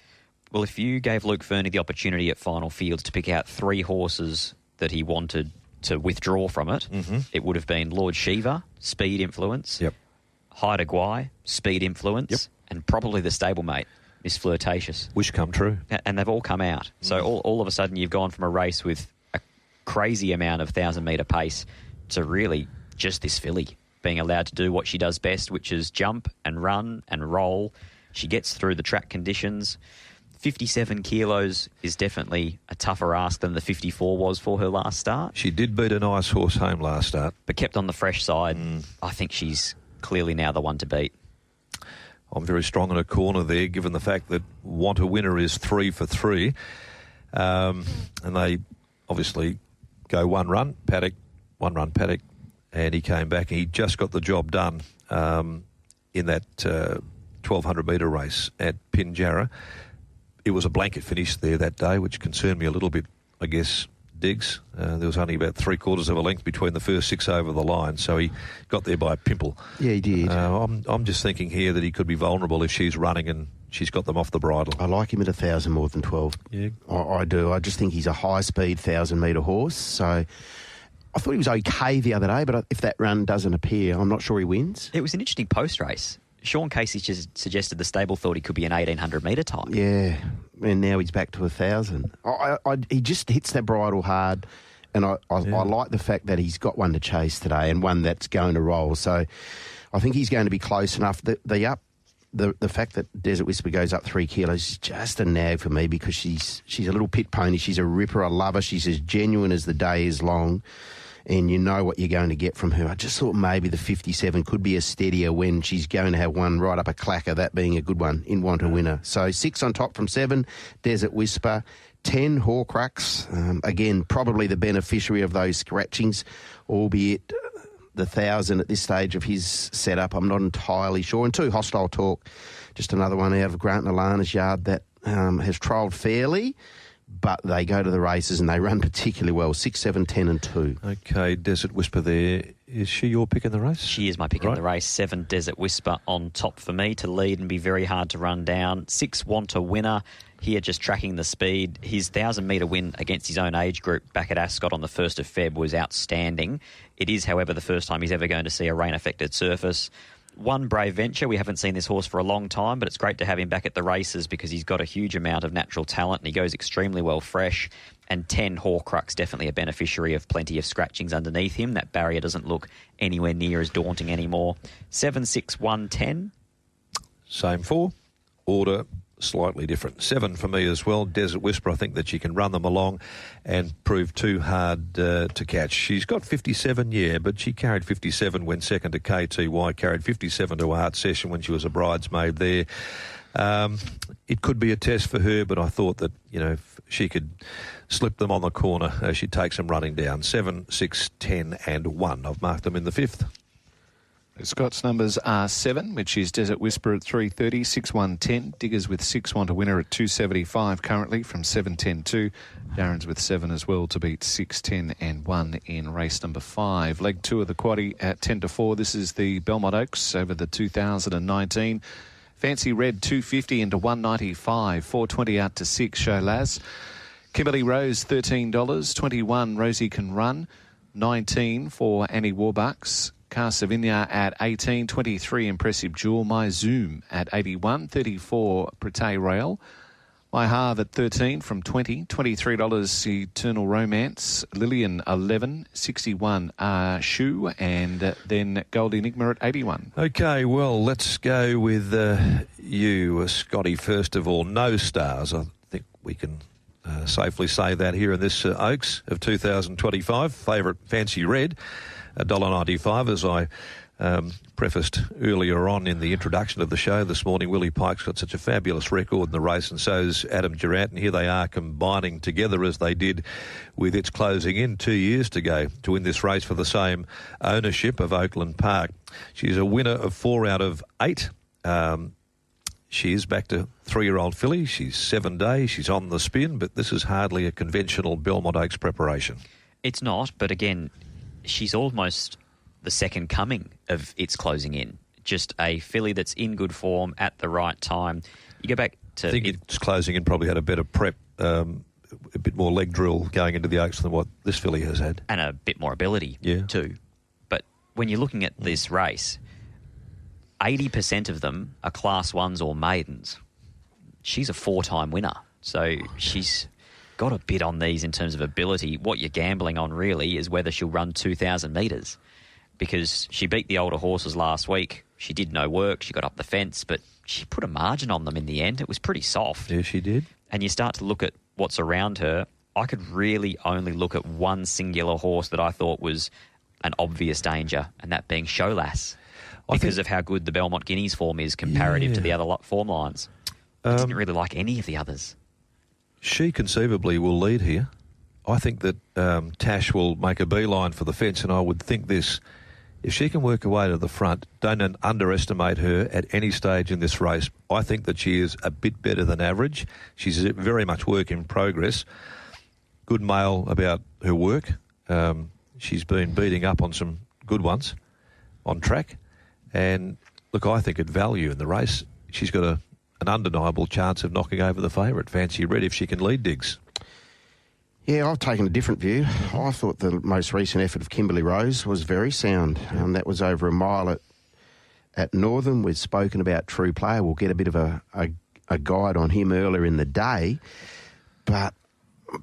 [SPEAKER 5] Well, if you gave Luke Fernie the opportunity at Final Fields to pick out 3 horses that he wanted to withdraw from it, it would have been Lord Shiva, speed influence,
[SPEAKER 3] Yep.
[SPEAKER 5] Hyder Guai, speed influence, and probably the stablemate, Miss Flirtatious.
[SPEAKER 3] Wish come true.
[SPEAKER 5] And they've all come out. So all of a sudden you've gone from a race with a crazy amount of 1,000-metre pace to really just this filly being allowed to do what she does best, which is jump and run and roll. She gets through the track conditions. 57 kilos is definitely a tougher ask than the 54 was for her last start.
[SPEAKER 3] She did beat a nice horse home last start.
[SPEAKER 5] But kept on the fresh side. I think she's clearly now the one to beat.
[SPEAKER 3] I'm very strong in a corner there, given the fact that Want a Winner is 3 for 3. And they obviously go one run, Paddock, and he came back and he just got the job done in that 1,200-metre race at Pinjarra. It was a blanket finish there that day, which concerned me a little bit, I guess, Diggs. There was only about 3/4 of a length between the first 6 over the line, so he got there by a pimple.
[SPEAKER 4] Yeah, he did.
[SPEAKER 3] I'm just thinking here that he could be vulnerable if she's running and she's got them off the bridle.
[SPEAKER 4] I like him at 1,000 more than 12.
[SPEAKER 3] Yeah.
[SPEAKER 4] I do. I just think he's a high-speed 1,000-metre horse, so I thought he was okay the other day, but if that run doesn't appear, I'm not sure he wins.
[SPEAKER 5] It was an interesting post-race. Sean Casey just suggested the stable thought he could be an 1,800-metre type.
[SPEAKER 4] Yeah, and now he's back to 1,000. He just hits that bridle hard, and I like the fact that he's got one to chase today and one that's going to roll. So I think he's going to be close enough. The fact that Desert Whisper goes up 3 kilos is just a nag for me because she's a little pit pony. She's a ripper. I love her. She's as genuine as the day is long. And you know what you're going to get from her. I just thought maybe the 57 could be a steadier when she's going to have one right up a clacker, that being a good one in Want a Winner. So 6 on top from 7, Desert Whisper, 10, Horcrux. Again, probably the beneficiary of those scratchings, albeit the 1,000 at this stage of his setup, I'm not entirely sure. And 2, Hostile Talk, just another one out of Grant and Alana's yard that has trialled fairly. But they go to the races and they run particularly well, 6, 7, 10 and 2.
[SPEAKER 3] Okay, Desert Whisper there. Is she your pick in the race?
[SPEAKER 5] She is my pick in the race. 7, Desert Whisper on top for me to lead and be very hard to run down. 6, Want a Winner, here just tracking the speed. His 1,000-metre win against his own age group back at Ascot on the 1st of Feb was outstanding. It is, however, the first time he's ever going to see a rain-affected surface. 1, Brave Venture. We haven't seen this horse for a long time, but it's great to have him back at the races because he's got a huge amount of natural talent and he goes extremely well fresh. And 10, Horcrux, definitely a beneficiary of plenty of scratchings underneath him. That barrier doesn't look anywhere near as daunting anymore. 7, 6, 1, 10.
[SPEAKER 3] Same 4. Order slightly different. 7 for me as well. Desert Whisper, I think that she can run them along and prove too hard to catch. She's got 57, yeah, but she carried 57 when second to KTY, carried 57 to Art Session when she was a bridesmaid there. It could be a test for her, but I thought that, if she could slip them on the corner as she takes them running down. 7, 6, 10 and 1. I've marked them in the 5th.
[SPEAKER 2] Scott's numbers are 7, which is Desert Whisper at 330, 6, 1, 10. Diggers with 6, Want a Winner at 275 currently from 7, 10, 2. Darren's with 7 as well to beat 6, 10 and 1 in race number 5. Leg 2 of the quaddie at 10 to 4. This is the Belmont Oaks over the 2019. Fancy Red 250 into 195, 420 out to 6, Show Laz. Kimberly Rose $13, 21 Rosie Can Run, 19 for Annie Warbucks. Car Savinia at 18, 23 Impressive Jewel. My Zoom at 81, 34 Prete Rail. My Harv at 13 from 20, $23 Eternal Romance. Lillian 11, 61 Shoe, and then Gold Enigma at 81.
[SPEAKER 3] Okay, well, let's go with you, Scotty, first of all. No stars. I think we can safely say that here in this Oaks of 2025. Favourite Fancy Red. $1.95, as I prefaced earlier on in the introduction of the show this morning. Willie Pike's got such a fabulous record in the race, and so's Adam Durant, and here they are combining together as they did with its closing in 2 years ago to win this race for the same ownership of Oakland Park. She's a winner of 4 out of 8. She is back to 3-year-old filly. She's 7 days. She's on the spin, but this is hardly a conventional Belmont Oaks preparation.
[SPEAKER 5] It's not, but again, she's almost the second coming of its closing in. just a filly that's in good form at the right time. You go back to...
[SPEAKER 3] I think it's closing in, probably had a better prep, a bit more leg drill going into the Oaks than what this filly has had.
[SPEAKER 5] And a bit more ability too. But when you're looking at this race, 80% of them are Class 1s or maidens. She's a 4-time winner. So she's got a bit on these in terms of ability. What you're gambling on really is whether she'll run 2,000 metres, because she beat the older horses last week. She did no work. She got up the fence, but she put a margin on them in the end. It was pretty soft.
[SPEAKER 3] Yeah, she did.
[SPEAKER 5] And you start to look at what's around her. I could really only look at one singular horse that I thought was an obvious danger, and that being Showlass, because of how good the Belmont Guineas form is comparative to the other form lines. I didn't really like any of the others.
[SPEAKER 3] She conceivably will lead here. I think that Tash will make a beeline for the fence, and I would think this: if she can work her way to the front, don't underestimate her at any stage in this race. I think that she is a bit better than average. She's very much work in progress. Good mail about her work. She's been beating up on some good ones on track. And, look, I think at value in the race, she's got an undeniable chance of knocking over the favourite, Fancy Red, if she can lead Diggs.
[SPEAKER 4] Yeah, I've taken a different view. I thought the most recent effort of Kimberly Rose was very sound. That was over a mile at Northern. We've spoken about True Player. We'll get a bit of a guide on him earlier in the day. But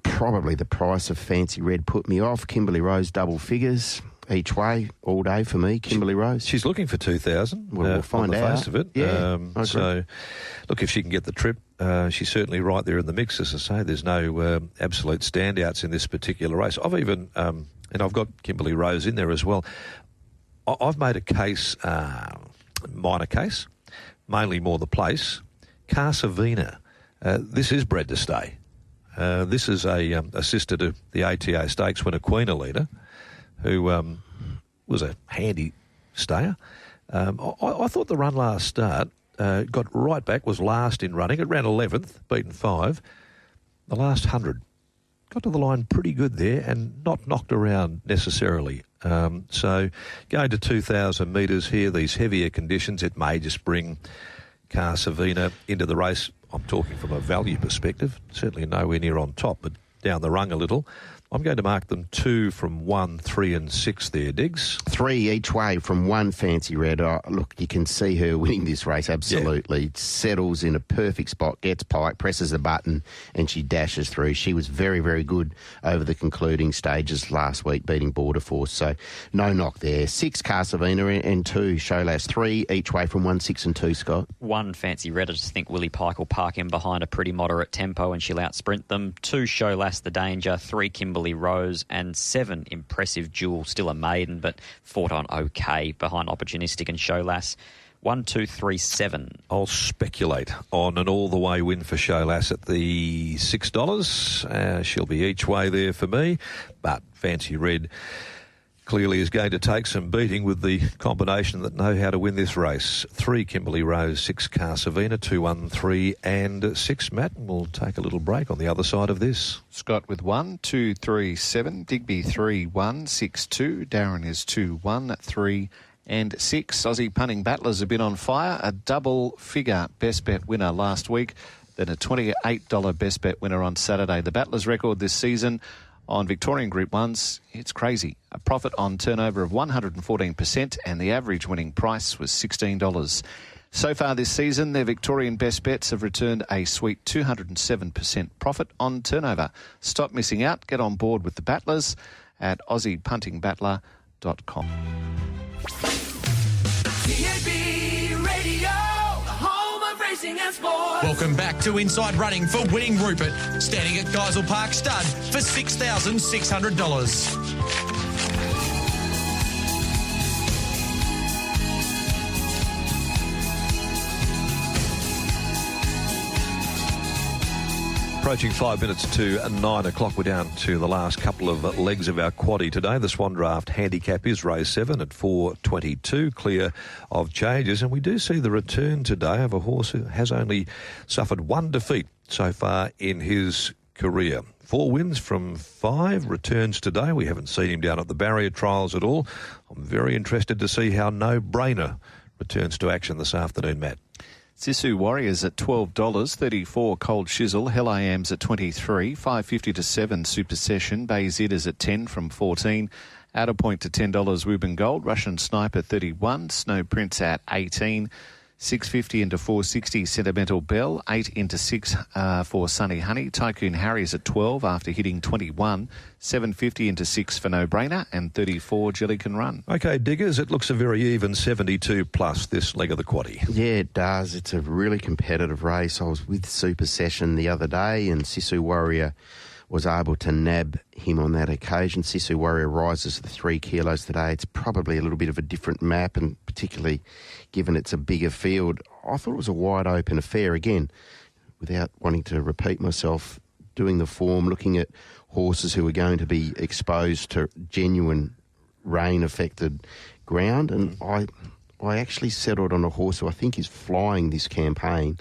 [SPEAKER 4] probably the price of Fancy Red put me off. Kimberly Rose, double figures each way, all day for me, Kimberly Rose.
[SPEAKER 3] She's looking for 2,000.
[SPEAKER 4] We'll find
[SPEAKER 3] on the
[SPEAKER 4] out.
[SPEAKER 3] face of it.
[SPEAKER 4] Yeah,
[SPEAKER 3] so, look, if she can get the trip, she's certainly right there in the mix. As I say, there's no absolute standouts in this particular race. I've even, and I've got Kimberly Rose in there as well. I've made a case, minor case, mainly more the place. Carsavina. This is bred to stay. This is a sister to the ATA Stakes winner, Aquinita leader, who was a handy stayer. I thought the run last start got right back, was last in running. It ran 11th, beaten 5. The last 100 got to the line pretty good there and not knocked around necessarily. So going to 2,000 metres here, these heavier conditions, it may just bring Carsavina into the race. I'm talking from a value perspective, certainly nowhere near on top, but down the rung a little. I'm going to mark them 2 from 1, 3 and 6 there, Diggs.
[SPEAKER 4] 3 each way from 1, Fancy Red. Look, you can see her winning this race, absolutely. Yeah. Settles in a perfect spot, gets pike, presses the button, and she dashes through. She was very, very good over the concluding stages last week, beating Border Force. So no knock there. 6, Carsavina, and 2, Showlass. 3 each way from 1, 6 and 2, Scott.
[SPEAKER 5] 1, Fancy Red. I just think Willie Pike will park in behind a pretty moderate tempo and she'll outsprint them. 2, Showlass, the danger. 3, Kimberly Rose, and 7, Impressive Jewel, still a maiden, but fought on okay behind Opportunistic and Showlass. 1, 2, 3, 7.
[SPEAKER 3] I'll speculate on an all-the-way win for Showlass at the $6. She'll be each way there for me, but Fancy Red clearly is going to take some beating with the combination that know how to win this race. 3, Kimberly Rose, 6, Carsavina, 2, 1, 3 and 6, Matt. And we'll take a little break on the other side of this.
[SPEAKER 2] Scott with 1, 2, 3, 7. Digby 3, 1, 6, 2. Darren is 2, 1, 3 and 6. Aussie punting battlers have been on fire. A double figure best bet winner last week, then a $28 best bet winner on Saturday. The battlers record this season on Victorian Group 1s, it's crazy. A profit on turnover of 114% and the average winning price was $16. So far this season, their Victorian best bets have returned a sweet 207% profit on turnover. Stop missing out. Get on board with the battlers at AussiePuntingBattler.com.
[SPEAKER 6] Radio, home of racing and sport.
[SPEAKER 1] Welcome back to Inside Running for Winning Rupert, standing at Geisel Park Stud for $6,600.
[SPEAKER 3] Approaching 5 minutes to 9 o'clock. We're down to the last couple of legs of our quaddie today. The Swan Draft handicap is race 7 at 4.22, clear of changes. And we do see the return today of a horse who has only suffered 1 defeat so far in his career. 4 wins from 5 returns today. We haven't seen him down at the barrier trials at all. I'm very interested to see how No Brainer returns to action this afternoon, Matt.
[SPEAKER 2] Sisu Warriors at $12, 34 Cold Shizzle, Hell I Am's at 23, 5.50 to 7 Super Session, Bay Zid is at 10 from 14, Outer Point to $10 Wooburn Gold, Russian Sniper 31, Snow Prince at 18, 6.50 into 4.60 Sentimental Bell, 8 into 6 for Sunny Honey, Tycoon Harry's at 12 after hitting 21, 7.50 into 6 for No Brainer, and 34 Jelly Can Run.
[SPEAKER 3] Okay, Diggers, it looks a very even 72 plus this leg of the quaddie.
[SPEAKER 4] Yeah, it does. It's a really competitive race. I was with Super Session the other day, and Sisu Warrior was able to nab him on that occasion. Sisu Warrior rises to 3 kilos today. It's probably a little bit of a different map, and particularly given it's a bigger field, I thought it was a wide open affair. Again, without wanting to repeat myself, doing the form, looking at horses who are going to be exposed to genuine rain-affected ground, and I actually settled on a horse who I think is flying this campaign,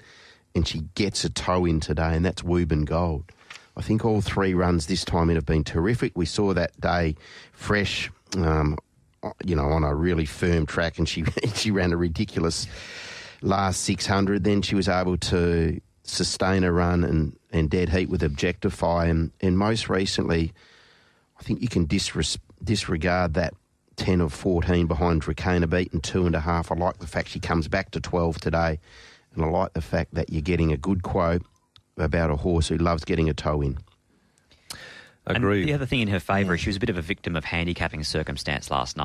[SPEAKER 4] and she gets a toe in today, and that's Wooburn Gold. I think all 3 runs this time in have been terrific. We saw that day fresh, on a really firm track, and she ran a ridiculous last 600. Then she was able to sustain a run and dead heat with Objectify, and most recently, I think you can disregard that 10 of 14 behind Dracana beaten 2.5. I like the fact she comes back to 12 today, and I like the fact that you're getting a good quote about a horse who loves getting a toe in.
[SPEAKER 3] Agreed.
[SPEAKER 5] And the other thing in her favour, she was a bit of a victim of handicapping circumstance last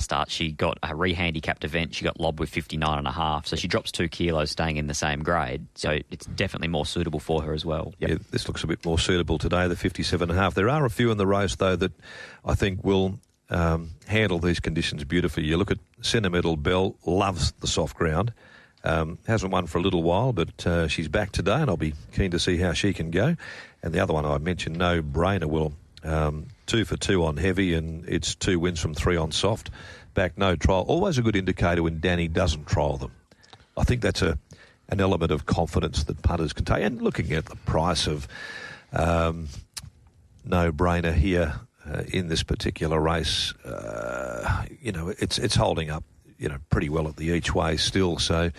[SPEAKER 5] start. She got a re-handicapped event. She got lobbed with 59.5, so she drops 2 kilos staying in the same grade. So it's definitely more suitable for her as well.
[SPEAKER 3] Yep. Yeah, this looks a bit more suitable today, the 57.5. There are a few in the race, though, that I think will handle these conditions beautifully. You look at Sentimental Bell, loves the soft ground. Hasn't won for a little while, but she's back today, and I'll be keen to see how she can go. And the other one I mentioned, No Brainer, will 2 for 2 on heavy, and it's 2 wins from 3 on soft. Back no trial. Always a good indicator when Danny doesn't trial them. I think that's an element of confidence that punters can take. And looking at the price of No Brainer here in this particular race, it's holding up, pretty well at the each way still. So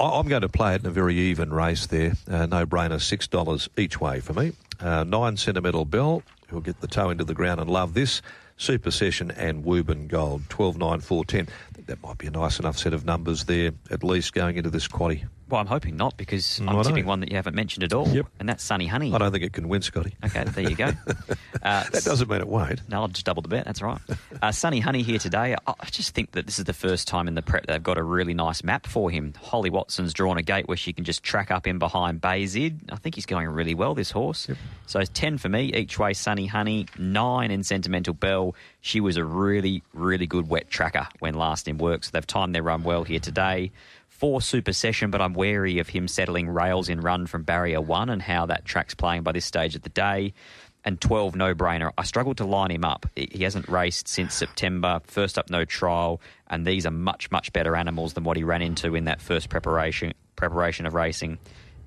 [SPEAKER 3] I'm going to play it in a very even race there. No Brainer, $6 each way for me. 9 Sentimental Bell, who'll get the toe into the ground and love this. Super Session and Wooburn Gold, 12, 9, 4, 10. I think that might be a nice enough set of numbers there, at least going into this quaddie.
[SPEAKER 5] Well, I'm hoping not, because I'm tipping one that you haven't mentioned at all, and that's Sunny Honey.
[SPEAKER 3] I don't think it can win, Scotty.
[SPEAKER 5] Okay, there you go.
[SPEAKER 3] That doesn't mean it won't.
[SPEAKER 5] No, I'll just double the bet, that's right. Sunny Honey here today. I just think that this is the first time in the prep they've got a really nice map for him. Holly Watson's drawn a gate where she can just track up in behind Bay Zid. I think he's going really well, this horse. Yep. So it's 10 for me, each way Sunny Honey, 9 in Sentimental Bell. She was a really, really good wet tracker when last in work, so they've timed their run well here today. 4 Super Session, but I'm wary of him settling rails in run from barrier 1 and how that track's playing by this stage of the day. And 12 No Brainer. I struggled to line him up. He hasn't raced since September, first up no trial, and these are much, much better animals than what he ran into in that first preparation of racing.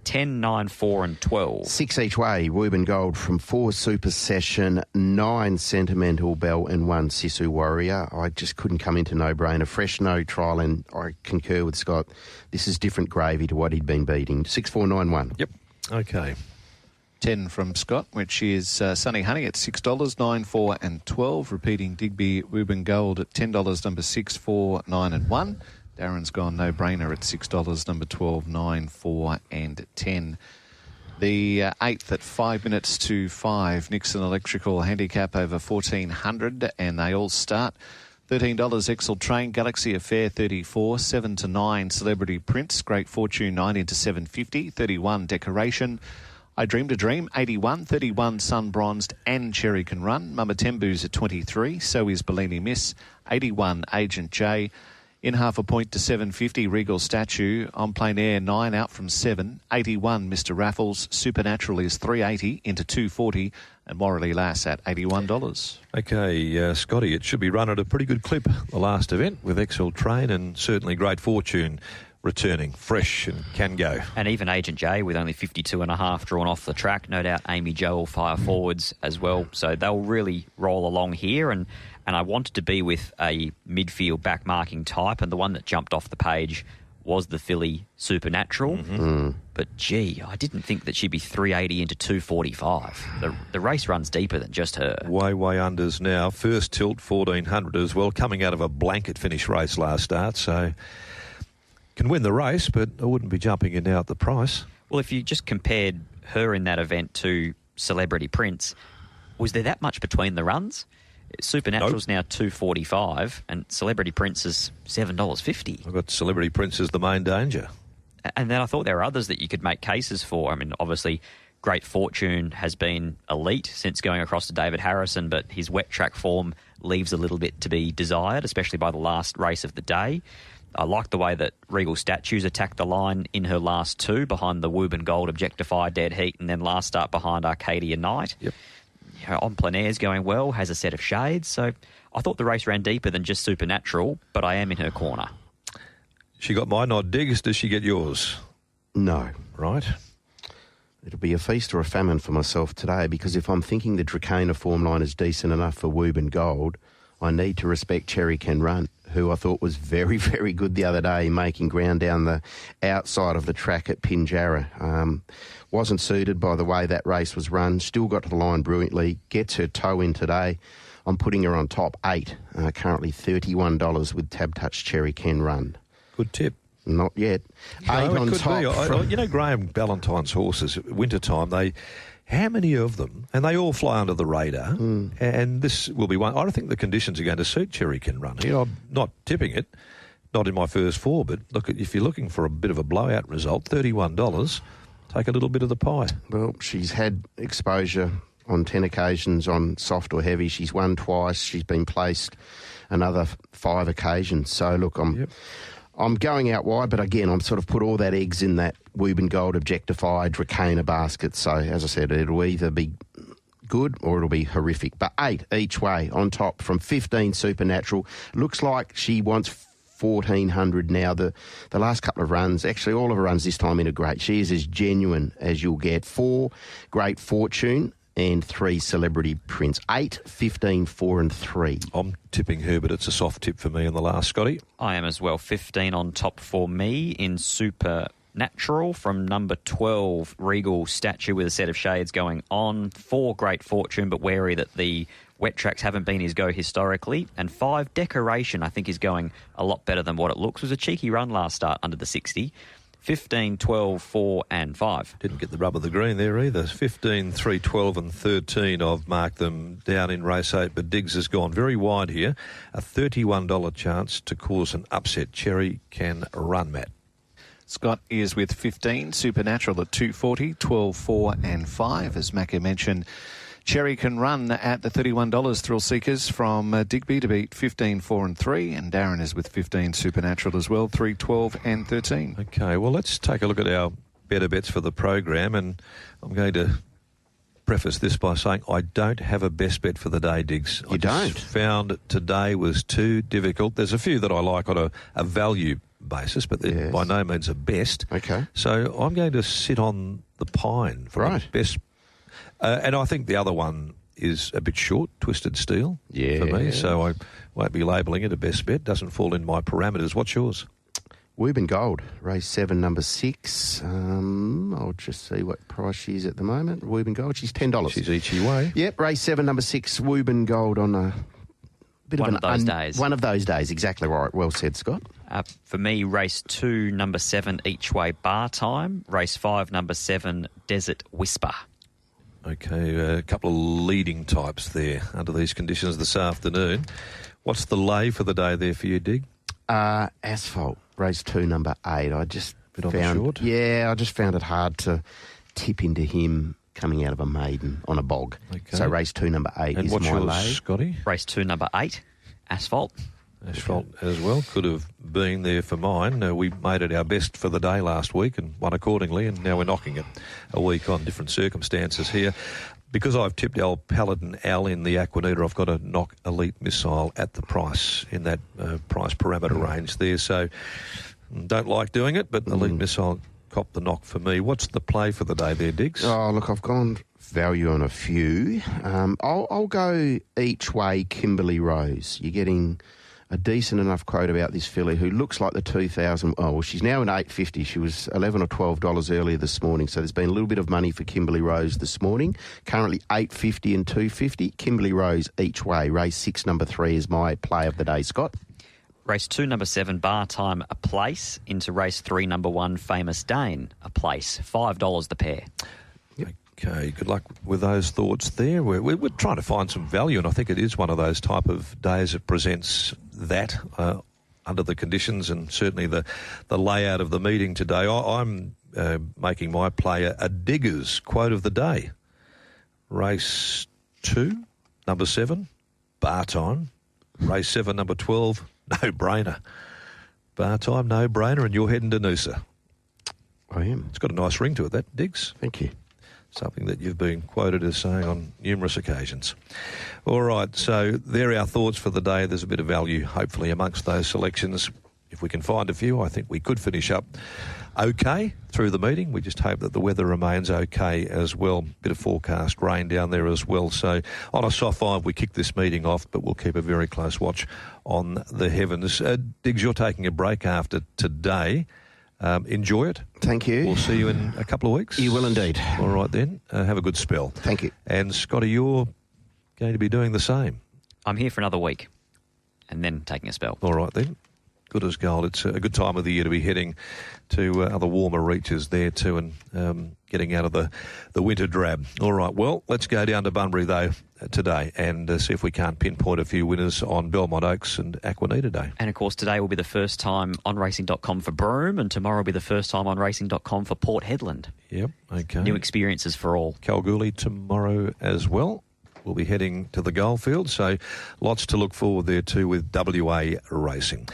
[SPEAKER 5] 10, 9, 4 and 12.
[SPEAKER 4] 6 each way, Wooburn Gold from 4 Super Session, 9 Sentimental Bell and 1 Sisu Warrior. I just couldn't come into No Brainer. Fresh no trial, and I concur with Scott. This is different gravy to what he'd been beating. 6, 4, 9, 1.
[SPEAKER 3] Yep. Okay.
[SPEAKER 2] 10 from Scott, which is Sunny Honey at $6, 9, 4 and 12. Repeating Digby Wooburn Gold at $10, number 6, 4, 9 and 1. Darren's gone No Brainer at $6, number 12, 9, 4 and 10. The 8th at 5 minutes to 5, Nixon Electrical Handicap over 1,400, and they all start. $13 Exel Train, Galaxy Affair 34, 7 to 9 Celebrity Prince, Great Fortune 9 into 750, 31 Decoration, I Dreamed a Dream 81, 31 Sun Bronzed and Cherry Can Run, Mama Tembu's at 23, so is Bellini Miss, 81 Agent J, in half a point to 750 Regal Statue, on Plain Air 9 out from 7, 81 Mr Raffles, Supernatural is 380 into 240, and Morally Lass at $81.
[SPEAKER 3] Okay, Scotty, it should be run at a pretty good clip, the last event, with Excel Train and certainly Great Fortune returning fresh and can go.
[SPEAKER 5] And even Agent J with only 52.5 drawn off the track. No doubt Amy Jo will fire forwards as well. So they'll really roll along here. And and I wanted to be with a midfield back-marking type, and the one that jumped off the page was the filly Supernatural. But, gee, I didn't think that she'd be 380 into 245. The race runs deeper than just her.
[SPEAKER 3] Way unders now. First tilt, 1400 as well, coming out of a blanket finish race last start, so can win the race, but I wouldn't be jumping in now at the price.
[SPEAKER 5] Well, if you just compared her in that event to Celebrity Prince, was there that much between the runs? Supernatural's now $2.45 and Celebrity Prince is $7.50.
[SPEAKER 3] I've got Celebrity Prince as the main danger.
[SPEAKER 5] And then I thought there were others that you could make cases for. I mean, obviously, Great Fortune has been elite since going across to David Harrison, but his wet track form leaves a little bit to be desired, especially by the last race of the day. I like the way that Regal Statues attacked the line in her last two, behind the Woburn Gold Objectify Dead Heat, and then last start behind Arcadia Night.
[SPEAKER 3] Yep.
[SPEAKER 5] You know, On Plein Air's going well, has a set of shades, so I thought the race ran deeper than just Supernatural, but I am in her corner.
[SPEAKER 3] She got my nod, Diggs. Does she get yours?
[SPEAKER 4] No.
[SPEAKER 3] Right.
[SPEAKER 4] It'll be a feast or a famine for myself today, because if I'm thinking the Dracana form line is decent enough for Woburn Gold, I need to respect Cherry Can Run, who I thought was very, very good the other day, making ground down the outside of the track at Pinjarra. Wasn't suited by the way that race was run, still got to the line brilliantly, gets her toe in today. I'm putting her on top 8, currently $31 with Tab Touch Cherry Can Run.
[SPEAKER 3] Good tip.
[SPEAKER 4] Not yet.
[SPEAKER 3] No,
[SPEAKER 4] 8
[SPEAKER 3] it
[SPEAKER 4] on
[SPEAKER 3] could
[SPEAKER 4] top.
[SPEAKER 3] be. You know, Graham Ballantyne's horses, wintertime, how many of them, and they all fly under the radar, and this will be one. I don't think the conditions are going to suit Cherry Can Run here. I'm not tipping it, not in my first 4, but look, if you're looking for a bit of a blowout result, $31, take a little bit of the pie.
[SPEAKER 4] Well, she's had exposure on 10 occasions on soft or heavy. She's won twice. She's been placed another 5 occasions. So, look, I'm going out wide, but again, I'm sort of put all that eggs in that Woburn Gold Objectified Dracana basket. So, as I said, it'll either be good or it'll be horrific. But 8 each way on top from 15 Supernatural. Looks like she wants 1,400 now. The last couple of runs, actually all of her runs this time in are great. She is as genuine as you'll get. 4 Great Fortune and 3 Celebrity Prince. 8, 15, 4 and 3.
[SPEAKER 3] I'm tipping her, but it's a soft tip for me in the last, Scotty.
[SPEAKER 5] I am as well. 15 on top for me in Supernatural from number 12, Regal Statue with a set of shades going on. 4 Great Fortune, but wary that the wet tracks haven't been his go historically. And 5 Decoration, I think, is going a lot better than what it looks. It was a cheeky run last start under the 60. 15, 12, 4 and 5.
[SPEAKER 3] Didn't get the rub of the green there either. 15, 3, 12 and 13. I've marked them down in race 8, but Diggs has gone very wide here. A $31 chance to cause an upset. Cherry Can Run, Matt.
[SPEAKER 2] Scott is with 15, Supernatural at 240, 12, 4 and 5. As Macca mentioned, Cherry Can Run at the $31, Thrill Seekers from Digby to beat 15, 4 and 3. And Darren is with 15, Supernatural as well, 3, 12 and 13.
[SPEAKER 3] Okay, well, let's take a look at our better bets for the program. And I'm going to preface this by saying I don't have a best bet for the day, Diggs.
[SPEAKER 4] You don't?
[SPEAKER 3] Just found today was too difficult. There's a few that I like on a value basis, but they're by no means a best.
[SPEAKER 4] Okay.
[SPEAKER 3] So I'm going to sit on the pine for the best. And I think the other one is a bit short, Twisted Steel, for me. So I won't be labelling it a best bet. Doesn't fall in my parameters. What's yours?
[SPEAKER 4] Woburn Gold, race 7, number 6. I'll just see what price she is at the moment. Woburn Gold, she's $10.
[SPEAKER 3] She's each way.
[SPEAKER 4] Yep, race 7, number 6, Woburn Gold on a bit
[SPEAKER 5] One
[SPEAKER 4] of
[SPEAKER 5] of those days.
[SPEAKER 4] One of those days, exactly right. Well said, Scott.
[SPEAKER 5] For me, race 2, number 7, each way bar time. Race 5, number 7, Desert Whisper.
[SPEAKER 3] Okay, a couple of leading types there under these conditions this afternoon. What's the lay for the day there for you, Dig?
[SPEAKER 4] Asphalt, race 2, number 8. I just
[SPEAKER 3] Bit on the short?
[SPEAKER 4] I just found it hard to tip into him coming out of a maiden on a bog.
[SPEAKER 3] Okay.
[SPEAKER 4] So race 2, number 8
[SPEAKER 3] And
[SPEAKER 4] is
[SPEAKER 3] what's
[SPEAKER 4] my
[SPEAKER 3] yours,
[SPEAKER 4] lay.
[SPEAKER 3] Scotty?
[SPEAKER 5] Race 2, number 8, Asphalt.
[SPEAKER 3] Asphalt as well. Could have been there for mine. We made it our best for the day last week and won accordingly, and now we're knocking it a week on different circumstances here. Because I've tipped our Paladin Al in the Aquinita, I've got to knock Elite Missile at the price in that price parameter range there. So don't like doing it, but Elite Missile copped the knock for me. What's the play for the day there, Diggs?
[SPEAKER 4] Oh, look, I've gone value on a few. I'll go each way Kimberly Rose. You're getting a decent enough quote about this filly who looks like the 2000. Oh, well, she's now in $8.50. She was $11 or $12 earlier this morning. So there's been a little bit of money for Kimberly Rose this morning. Currently $8.50 and $2.50. Kimberly Rose each way. Race 6, number 3 is my play of the day, Scott.
[SPEAKER 5] Race 2, number 7, Bar Time, a place. Into race 3, number 1, Famous Dane, a place. $5 the pair.
[SPEAKER 3] Okay, good luck with those thoughts there. We're trying to find some value, and I think it is one of those type of days that presents that under the conditions and certainly the layout of the meeting today. I'm making my play a Diggers quote of the day. Race 2, number 7, Bar Time. Race 7, number 12, No Brainer. Bar Time, No Brainer, and you're heading to Noosa.
[SPEAKER 4] I am.
[SPEAKER 3] It's got a nice ring to it, that, Diggs.
[SPEAKER 4] Thank you.
[SPEAKER 3] Something that you've been quoted as saying on numerous occasions. All right, so there are our thoughts for the day. There's a bit of value, hopefully, amongst those selections. If we can find a few, I think we could finish up okay through the meeting. We just hope that the weather remains okay as well. Bit of forecast rain down there as well. So on a soft 5, we kick this meeting off, but we'll keep a very close watch on the heavens. Diggs, you're taking a break after today. Enjoy it.
[SPEAKER 4] Thank you.
[SPEAKER 3] We'll see you in a couple of weeks.
[SPEAKER 4] You will indeed.
[SPEAKER 3] All right then. Have a good spell.
[SPEAKER 4] Thank you.
[SPEAKER 3] And Scotty, you're going to be doing the same.
[SPEAKER 5] I'm here for another week and then taking a spell.
[SPEAKER 3] All right then. Good as gold. It's a good time of the year to be heading to other warmer reaches there too and getting out of the winter drab. All right, well, let's go down to Bunbury though today and see if we can't pinpoint a few winners on Belmont Oaks and Aquinita Day.
[SPEAKER 5] And of course today will be the first time on racing.com for Broome, and tomorrow will be the first time on racing.com for Port Hedland.
[SPEAKER 3] Yep, okay.
[SPEAKER 5] New experiences for all.
[SPEAKER 3] Kalgoorlie tomorrow as well. We'll be heading to the Goldfield, so lots to look forward there to with WA racing.